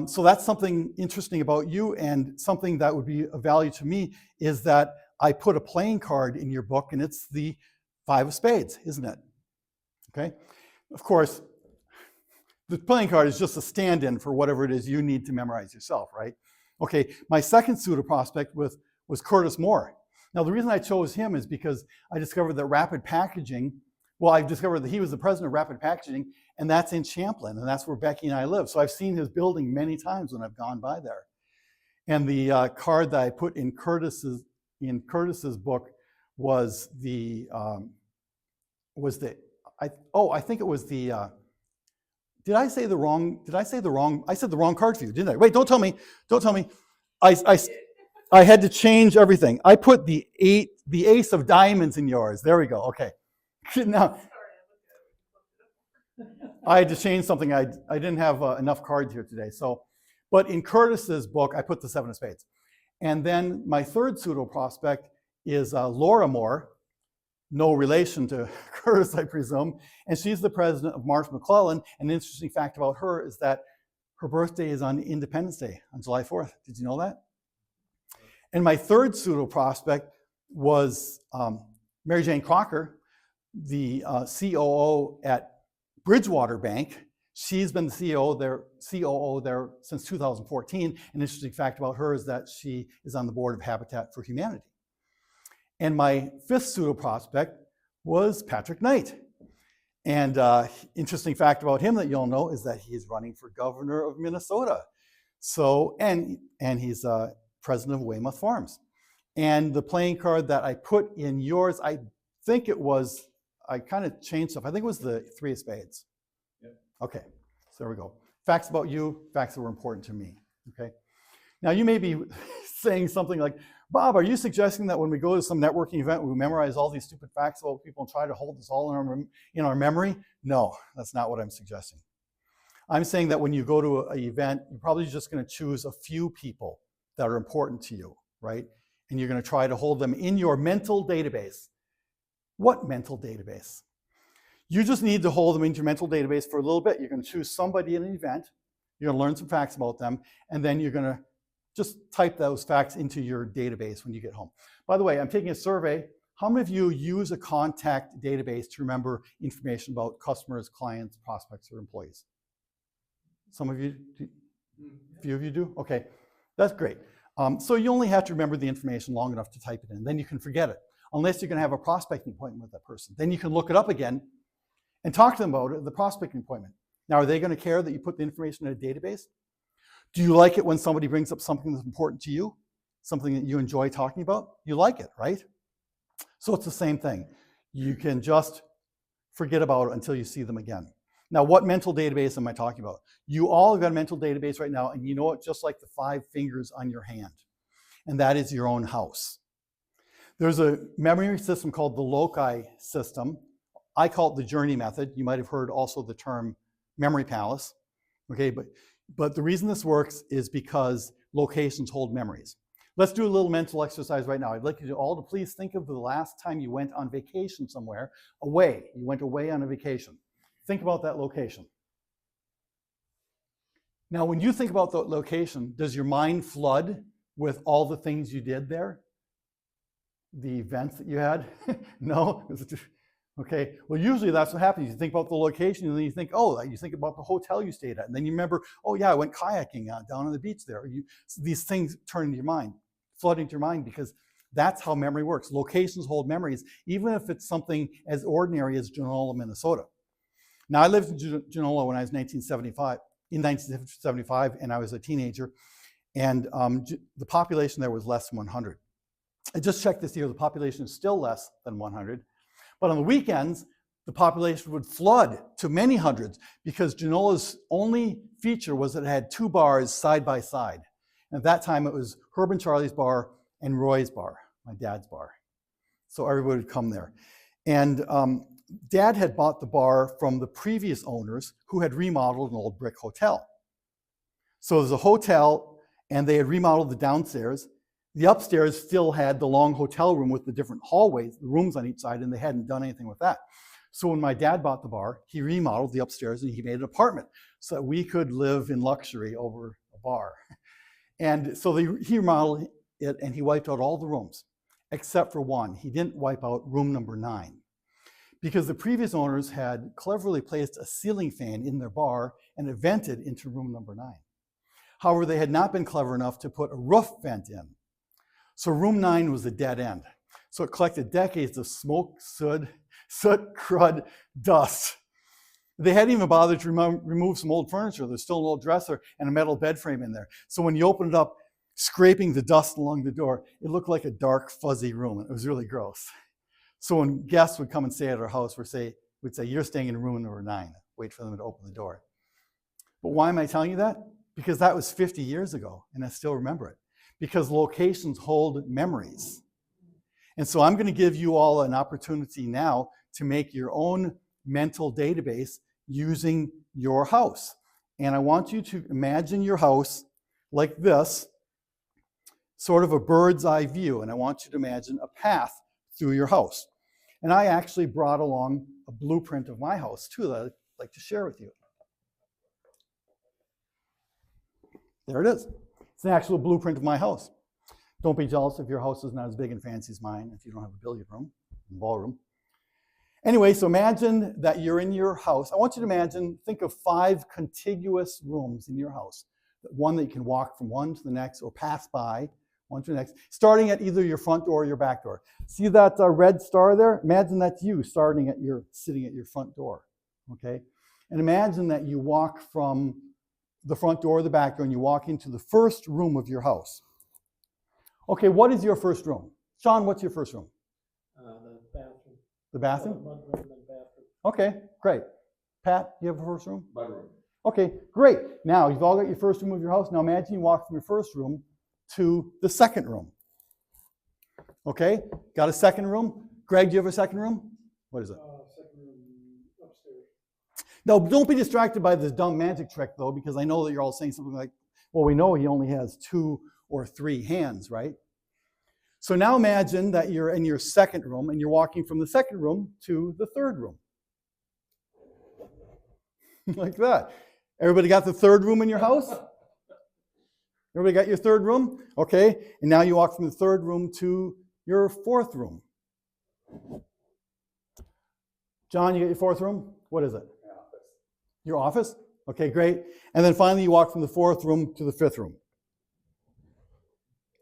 so that's something interesting about you, and something that would be of value to me is that I put a playing card in your book, and it's the 5 of spades, isn't it? Okay. Of course, the playing card is just a stand-in for whatever it is you need to memorize yourself, right? Okay, my second pseudo prospect was Curtis Moore. Now, the reason I chose him is because I discovered that Rapid Packaging, I discovered that he was the president of Rapid Packaging, and that's in Champlin, and that's where Becky and I live. So I've seen his building many times when I've gone by there. And the card that I put in Curtis's book was I think it was the, I said the wrong card for you, didn't I? Wait, don't tell me. I had to change everything. I put the ace of diamonds in yours. There we go, okay. Now, I had to change something. I didn't have enough cards here today. But in Curtis's book, I put the 7 of spades. And then my third pseudo prospect is Laura Moore, no relation to Curtis, I presume. And she's the president of Marsh McClellan. And an interesting fact about her is that her birthday is on Independence Day, on July 4th. Did you know that? And my third pseudo prospect was Mary Jane Crocker, the COO at Bridgewater Bank. She's been the COO there since 2014. An interesting fact about her is that she is on the board of Habitat for Humanity. And my 5th pseudo prospect was Patrick Knight. And interesting fact about him that you'll know is that he's running for governor of Minnesota. So, and he's president of Weymouth Farms. And the playing card that I put in yours, I think it was, I kind of changed stuff. I think it was the 3 of spades. Yep. Okay, so there we go. Facts about you, facts that were important to me, okay? Now you may be saying something like, Bob, are you suggesting that when we go to some networking event, we memorize all these stupid facts about people and try to hold this all in our memory? No, that's not what I'm suggesting. I'm saying that when you go to an event, you're probably just going to choose a few people that are important to you, right? And you're going to try to hold them in your mental database. What mental database? You just need to hold them in your mental database for a little bit. You're going to choose somebody in an event. You're going to learn some facts about them, and then you're going to just type those facts into your database when you get home. By the way, I'm taking a survey. How many of you use a contact database to remember information about customers, clients, prospects, or employees? Some of you do? A few of you do? Okay, that's great. So you only have to remember the information long enough to type it in. Then you can forget it, unless you're going to have a prospecting appointment with that person. Then you can look it up again and talk to them about it at the prospecting appointment. Now, are they going to care that you put the information in a database? Do you like it when somebody brings up something that's important to you? Something that you enjoy talking about? You like it, right? So it's the same thing. You can just forget about it until you see them again. Now, what mental database am I talking about? You all have got a mental database right now, and you know it just like the 5 fingers on your hand. And that is your own house. There's a memory system called the loci system. I call it the journey method. You might have heard also the term memory palace. Okay, but the reason this works is because locations hold memories. Let's do a little mental exercise right now. I'd like you all to please think of the last time you went on vacation somewhere, away. You went away on a vacation. Think about that location. Now, when you think about the location, does your mind flood with all the things you did there? The events that you had? No? Okay, well, usually that's what happens. You think about the location, and then you think, oh, you think about the hotel you stayed at, and then you remember, oh yeah, I went kayaking down on the beach there. These things turn into your mind, flood into your mind, because that's how memory works. Locations hold memories, even if it's something as ordinary as Genola, Minnesota. Now, I lived in Genola when I was in 1975, and I was a teenager, and the population there was less than 100. I just checked this year, the population is still less than 100. But on the weekends, the population would flood to many hundreds because Genola's only feature was that it had 2 bars side by side. And at that time, it was Herb and Charlie's bar and Roy's bar, my dad's bar. So everybody would come there. And Dad had bought the bar from the previous owners who had remodeled an old brick hotel. So there's a hotel, and they had remodeled the downstairs. The upstairs still had the long hotel room with the different hallways, the rooms on each side, and they hadn't done anything with that. So when my dad bought the bar, he remodeled the upstairs and he made an apartment so that we could live in luxury over a bar. And so he remodeled it, and he wiped out all the rooms except for one. He didn't wipe out room number 9 because the previous owners had cleverly placed a ceiling fan in their bar and it vented into room number 9. However, they had not been clever enough to put a roof vent in. So room 9 was a dead end. So it collected decades of smoke, soot, crud, dust. They hadn't even bothered to remove some old furniture. There's still an old dresser and a metal bed frame in there. So when you opened it up, scraping the dust along the door, it looked like a dark, fuzzy room. It was really gross. So when guests would come and stay at our house, we'd say, you're staying in room number 9. Wait for them to open the door. But why am I telling you that? Because that was 50 years ago, and I still remember it. Because locations hold memories. And so I'm going to give you all an opportunity now to make your own mental database using your house. And I want you to imagine your house like this, sort of a bird's eye view. And I want you to imagine a path through your house. And I actually brought along a blueprint of my house too that I'd like to share with you. There it is. It's an actual blueprint of my house. Don't be jealous if your house is not as big and fancy as mine, if you don't have a billiard room, ballroom. Anyway, so imagine that you're in your house. I want you to think of 5 contiguous rooms in your house. One that you can walk from one to the next or pass by one to the next, starting at either your front door or your back door. See that red star there? Imagine that's you sitting at your front door, okay? And imagine that you walk from the front door or the back door, and you walk into the first room of your house. Okay, what is your first room? Sean, what's your first room? The bathroom. The bathroom? Mudroom and bathroom. Okay, great. Pat, you have a first room? Mudroom. Okay, great. Now, you've all got your first room of your house. Now imagine you walk from your first room to the second room. Okay, got a second room? Greg, do you have a second room? What is it? Second room upstairs. Now, don't be distracted by this dumb magic trick, though, because I know that you're all saying something like, well, we know he only has 2 or 3 hands, right? So now imagine that you're in your second room, and you're walking from the second room to the third room. Like that. Everybody got the third room in your house? Everybody got your third room? Okay, and now you walk from the third room to your fourth room. John, you got your fourth room? What is it? Your office? Okay, great. And then finally you walk from the fourth room to the fifth room.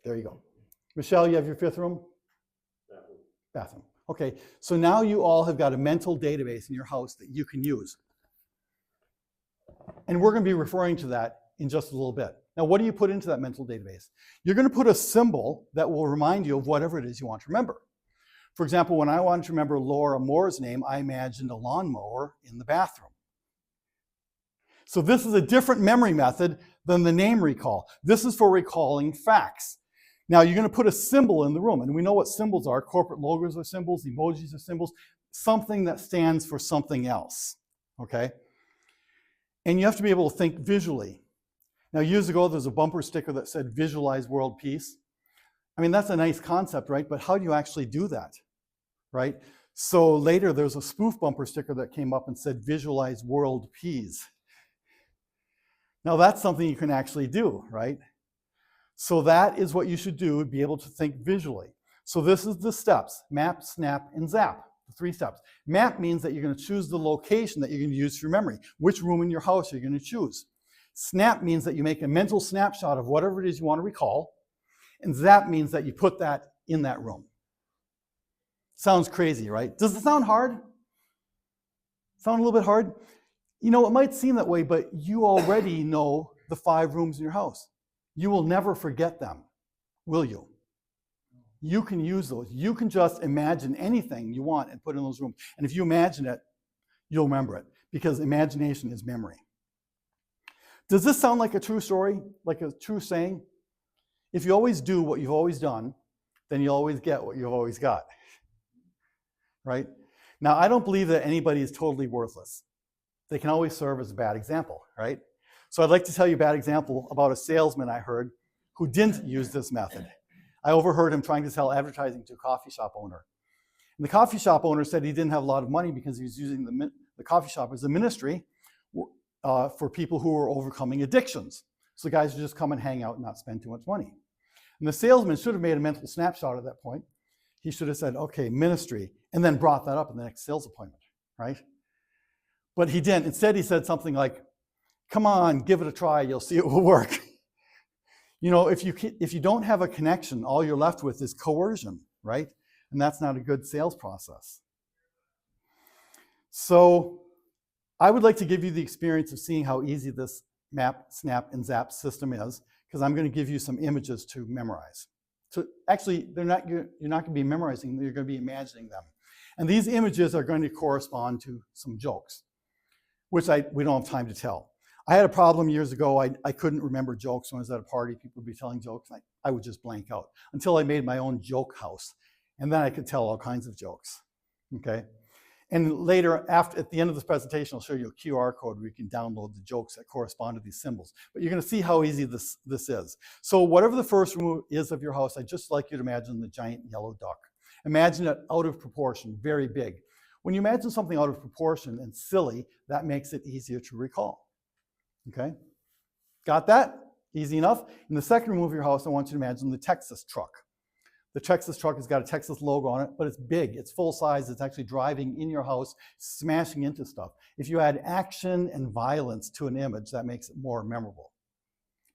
There you go. Michelle, you have your fifth room? Bathroom. Okay, so now you all have got a mental database in your house that you can use. And we're going to be referring to that in just a little bit. Now, what do you put into that mental database? You're going to put a symbol that will remind you of whatever it is you want to remember. For example, when I wanted to remember Laura Moore's name, I imagined a lawnmower in the bathroom. So this is a different memory method than the name recall. This is for recalling facts. Now you're going to put a symbol in the room, and we know what symbols are. Corporate logos are symbols, emojis are symbols, something that stands for something else, okay? And you have to be able to think visually. Now, years ago, there was a bumper sticker that said, "Visualize world peace." I mean, that's a nice concept, right? But how do you actually do that, right? So later, there was a spoof bumper sticker that came up and said, "Visualize world peace." Now, that's something you can actually do, right? So that is what you should do, be able to think visually. So this is the steps: map, snap, and zap. The 3 steps. Map means that you're going to choose the location that you're going to use for your memory. Which room in your house are you going to choose? Snap means that you make a mental snapshot of whatever it is you want to recall. And zap means that you put that in that room. Sounds crazy, right? Does it sound hard? Sound a little bit hard? You know, it might seem that way, but you already know the 5 rooms in your house. You will never forget them, will you? You can use those. You can just imagine anything you want and put in those rooms. And if you imagine it, you'll remember it, because imagination is memory. Does this sound like a true story, like a true saying? If you always do what you've always done, then you'll always get what you've always got, right? Now, I don't believe that anybody is totally worthless. They can always serve as a bad example, right? So I'd like to tell you a bad example about a salesman I heard who didn't use this method. I overheard him trying to sell advertising to a coffee shop owner. And the coffee shop owner said he didn't have a lot of money because he was using the coffee shop as a ministry for people who were overcoming addictions. So the guys would just come and hang out and not spend too much money. And the salesman should have made a mental snapshot at that point. He should have said, okay, ministry, and then brought that up in the next sales appointment, right? But he didn't. Instead, he said something like, come on, give it a try, you'll see it will work. You know, if you don't have a connection, all you're left with is coercion, right? And that's not a good sales process. So I would like to give you the experience of seeing how easy this map, snap, and zap system is, because I'm going to give you some images to memorize. So actually, you're not going to be memorizing them, you're going to be imagining them. And these images are going to correspond to some jokes, which we don't have time to tell. I had a problem years ago. I couldn't remember jokes when I was at a party. People would be telling jokes. I would just blank out until I made my own joke house. And then I could tell all kinds of jokes, okay? And later, at the end of this presentation, I'll show you a QR code where you can download the jokes that correspond to these symbols. But you're going to see how easy this is. So whatever the first room is of your house, I'd just like you to imagine the giant yellow duck. Imagine it out of proportion, very big. When you imagine something out of proportion and silly, that makes it easier to recall. Okay? Got that? Easy enough? In the second room of your house, I want you to imagine the Texas truck. The Texas truck has got a Texas logo on it, but it's big, it's full size, it's actually driving in your house, smashing into stuff. If you add action and violence to an image, that makes it more memorable.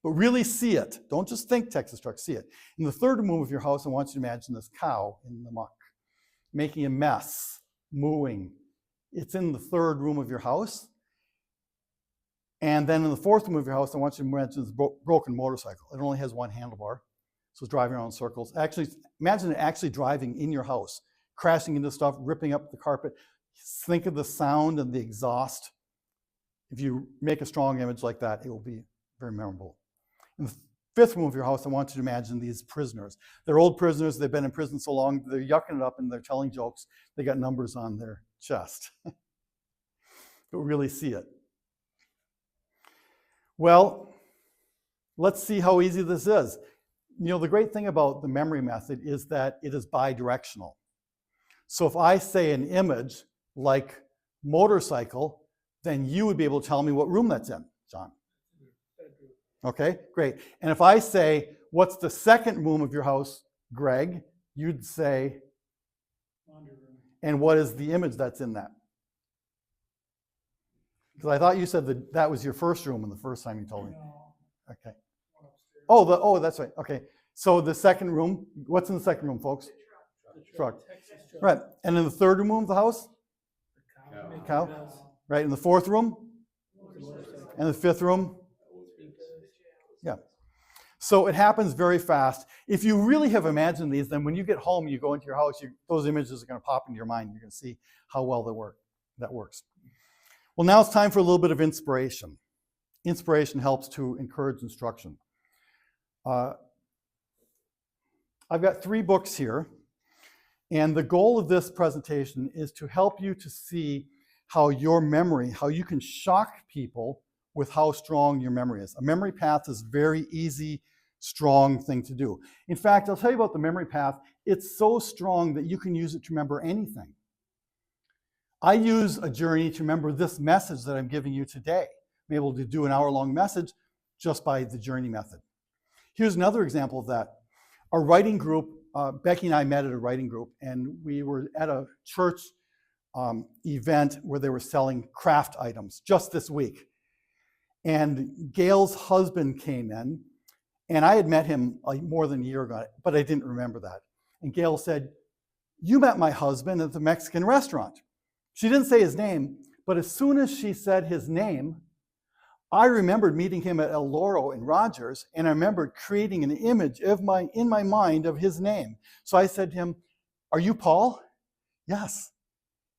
But really see it. Don't just think Texas truck, see it. In the third room of your house, I want you to imagine this cow in the muck, making a mess, mooing. It's in the third room of your house. And then in the fourth room of your house, I want you to imagine this broken motorcycle. It only has one handlebar, so it's driving around in circles. Actually, imagine it actually driving in your house, crashing into stuff, ripping up the carpet. Think of the sound and the exhaust. If you make a strong image like that, it will be very memorable. In the fifth room of your house, I want you to imagine these prisoners. They're old prisoners. They've been in prison so long, they're yucking it up and they're telling jokes. They got numbers on their chest. You'll really see it. Well, let's see how easy this is. You know, the great thing about the memory method is that it is bidirectional. So if I say an image like motorcycle, then you would be able to tell me what room that's in, John. Okay, great. And if I say, what's the second room of your house, Greg, you'd say, Laundry room. and what is the image that's in that? Because I thought you said that was your first room the first time you told me. No, Okay. one upstairs. Oh, that's right. Okay. So the second room, what's in the second room, folks? The truck. Texas truck. Right. And in the third room of the house? The cow. making Cow. a mess. Right. In the fourth room? The motorcycle. And the fifth room? Speakers. Yeah. So it happens very fast. If you really have imagined these, then when you get home, you go into your house, those images are going to pop into your mind. You're going to see how well that works. Well, now it's time for a little bit of inspiration. Inspiration helps to encourage instruction. I've got 3 books here, and the goal of this presentation is to help you to see how your memory, how you can shock people with how strong your memory is. A memory path is very easy, strong thing to do. In fact, I'll tell you about the memory path. It's so strong that you can use it to remember anything. I use a journey to remember this message that I'm giving you today. I'm able to do an hour-long message just by the journey method. Here's another example of that. Our writing group, Becky and I met at a writing group, and we were at a church event where they were selling craft items just this week. And Gail's husband came in, and I had met him like more than a year ago, but I didn't remember that. And Gail said, "You met my husband at the Mexican restaurant." She didn't say his name, but as soon as she said his name, I remembered meeting him at El Loro in Rogers, and I remembered creating an image in my mind of his name. So I said to him, "Are you Paul?" "Yes."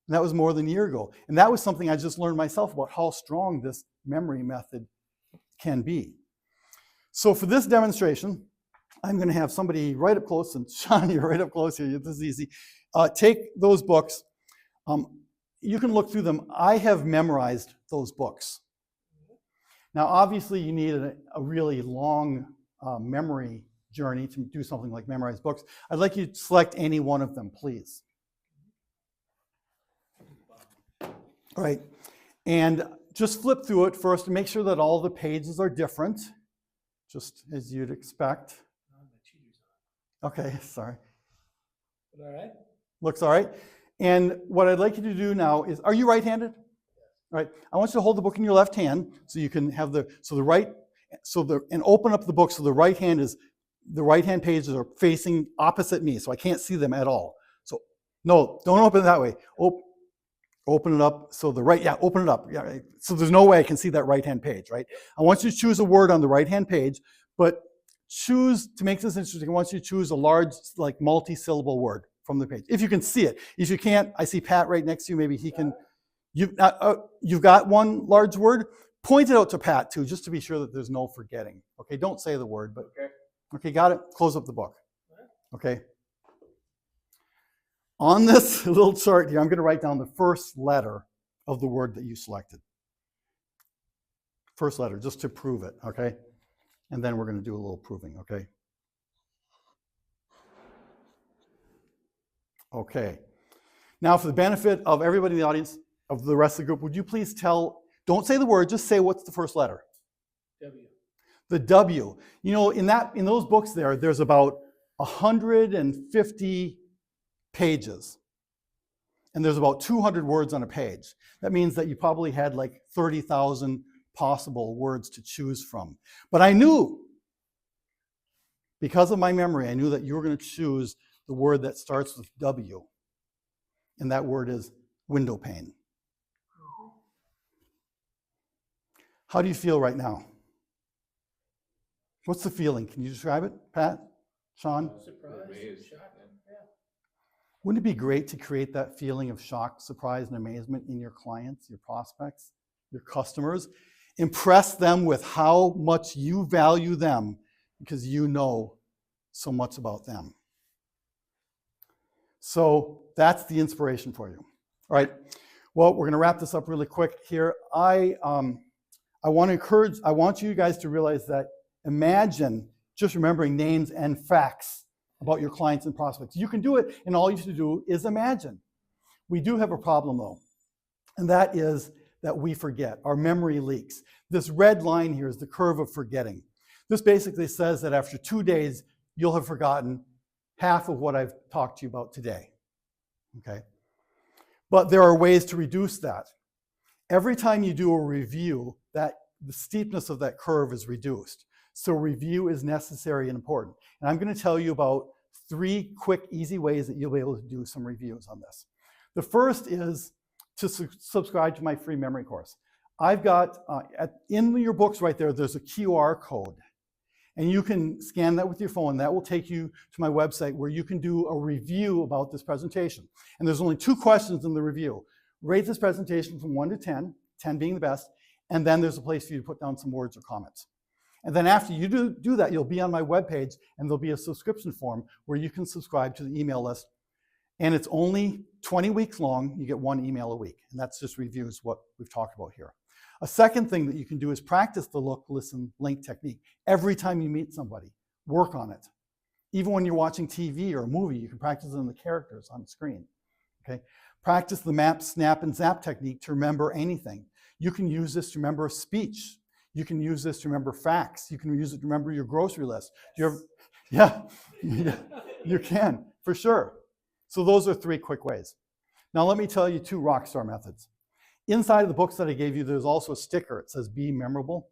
And that was more than a year ago. And that was something I just learned myself about how strong this memory method can be. So for this demonstration, I'm going to have somebody right up close, and Sean, you're right up close here. This is easy. Take those books. You can look through them. I have memorized those books. Now, obviously, you need a really long memory journey to do something like memorize books. I'd like you to select any one of them, please. All right, and just flip through it first and make sure that all the pages are different, just as you'd expect. Okay, sorry. All right. Looks all right. And what I'd like you to do now is, are you right-handed? All right. I want you to hold the book in your left hand so you can have and open up the book so the right hand pages are facing opposite me, so I can't see them at all. So no, don't open it that way. Open it up so open it up. Yeah, right. So there's no way I can see that right-hand page, right? I want you to choose a word on the right-hand page, but choose, to make this interesting, I want you to choose a large, like multi-syllable word from the page, if you can see it. If you can't, I see Pat right next to you, maybe he can. You've got one large word? Point it out to Pat too, just to be sure that there's no forgetting. Okay, don't say the word, but okay, got it? Close up the book. Okay. On this little chart here, I'm going to write down the first letter of the word that you selected. First letter, just to prove it, okay? And then we're going to do a little proving, okay? Okay. Now, for the benefit of everybody in the audience, of the rest of the group, would you please don't say the word, just say what's the first letter? W. The W. You know, in those books there's about 150 pages. And there's about 200 words on a page. That means that you probably had like 30,000 possible words to choose from. But I knew, because of my memory, I knew that you were going to choose the word that starts with W. And that word is window pane. How do you feel right now? What's the feeling? Can you describe it, Pat? Sean? Surprise. Amazed. Shock. Yeah. Wouldn't it be great to create that feeling of shock, surprise, and amazement in your clients, your prospects, your customers? Impress them with how much you value them because you know so much about them. So that's the inspiration for you. All right. Well, we're going to wrap this up really quick here. I want you guys to realize that imagine just remembering names and facts about your clients and prospects. You can do it, and all you have to do is imagine. We do have a problem, though, and that is that we forget. Our memory leaks. This red line here is the curve of forgetting. This basically says that after 2 days, you'll have forgotten half of what I've talked to you about today. Okay? But there are ways to reduce that. Every time you do a review, the steepness of that curve is reduced. So review is necessary and important. And I'm going to tell you about 3 quick, easy ways that you'll be able to do some reviews on this. The first is to subscribe to my free memory course. I've got, in your books right there, there's a QR code. And you can scan that with your phone. That will take you to my website where you can do a review about this presentation. And there's only 2 questions in the review. Rate this presentation from 1 to 10, 10 being the best, and then there's a place for you to put down some words or comments. And then after you do that, you'll be on my webpage, and there'll be a subscription form where you can subscribe to the email list. And it's only 20 weeks long. You get 1 email a week. And that's just reviews what we've talked about here. A second thing that you can do is practice the look, listen, link technique. Every time you meet somebody, work on it. Even when you're watching TV or a movie, you can practice on the characters on the screen. Okay? Practice the map, snap, and zap technique to remember anything. You can use this to remember a speech. You can use this to remember facts. You can use it to remember your grocery list. Yeah, you can, for sure. So those are 3 quick ways. Now let me tell you 2 rockstar methods. Inside of the books that I gave you, there's also a sticker. It says, be memorable.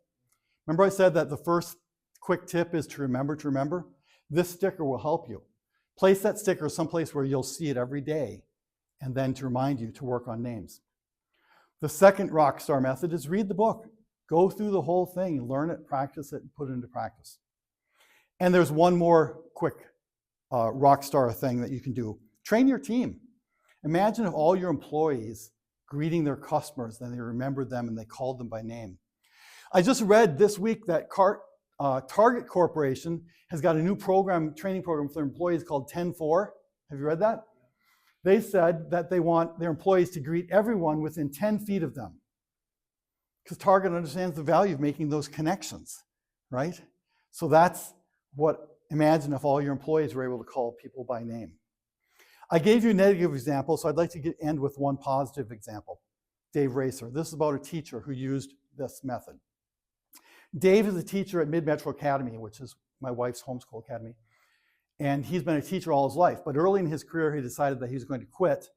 Remember I said that the first quick tip is to remember? This sticker will help you. Place that sticker someplace where you'll see it every day, and then to remind you to work on names. The second rockstar method is read the book. Go through the whole thing, learn it, practice it, and put it into practice. And there's one more quick rockstar thing that you can do. Train your team. Imagine if all your employees greeting their customers, then they remembered them and they called them by name. I just read this week that Target Corporation has got a new training program for their employees called 10-4. Have you read that? They said that they want their employees to greet everyone within 10 feet of them. Because Target understands the value of making those connections, right? So that's imagine if all your employees were able to call people by name. I gave you a negative example, so I'd like to end with one positive example. Dave Racer. This is about a teacher who used this method. Dave is a teacher at Mid-Metro Academy, which is my wife's homeschool academy. And he's been a teacher all his life. But early in his career, he decided that he was going to quit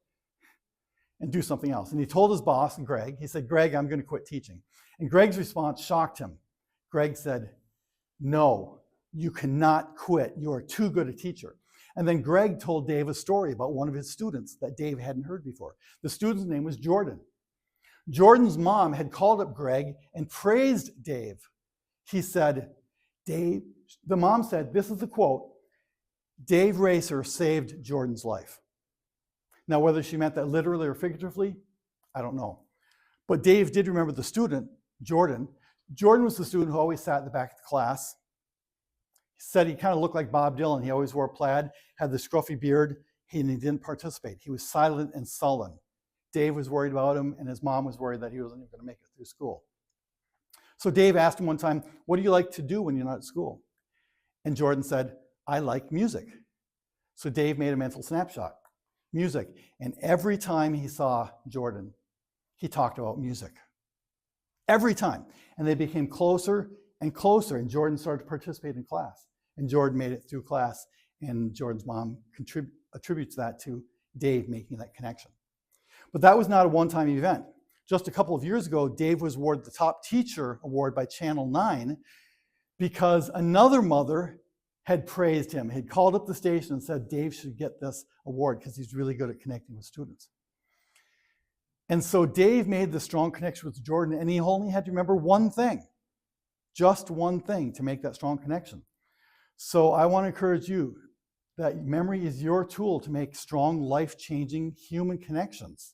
and do something else. And he told his boss, Greg, he said, Greg, I'm going to quit teaching. And Greg's response shocked him. Greg said, no, you cannot quit. You are too good a teacher. And then Greg told Dave a story about one of his students that Dave hadn't heard before. The student's name was Jordan. Jordan's mom had called up Greg and praised Dave. He said, the mom said, this is the quote, Dave Racer saved Jordan's life. Now, whether she meant that literally or figuratively, I don't know. But Dave did remember the student, Jordan. Jordan was the student who always sat in the back of the class. He said he kind of looked like Bob Dylan. He always wore plaid, had the scruffy beard, and he didn't participate. He was silent and sullen. Dave was worried about him, and his mom was worried that he wasn't even going to make it through school. So Dave asked him one time, what do you like to do when you're not at school? And Jordan said, I like music. So Dave made a mental snapshot, music. And every time he saw Jordan, he talked about music. Every time. And they became closer and closer, and Jordan started to participate in class. And Jordan made it through class, and Jordan's mom attributes that to Dave making that connection. But that was not a one-time event. Just a couple of years ago, Dave was awarded the Top Teacher Award by Channel 9 because another mother had praised him, had called up the station and said, Dave should get this award because he's really good at connecting with students. And so Dave made the strong connection with Jordan, and he only had to remember one thing, just one thing to make that strong connection. So I want to encourage you that memory is your tool to make strong, life-changing human connections.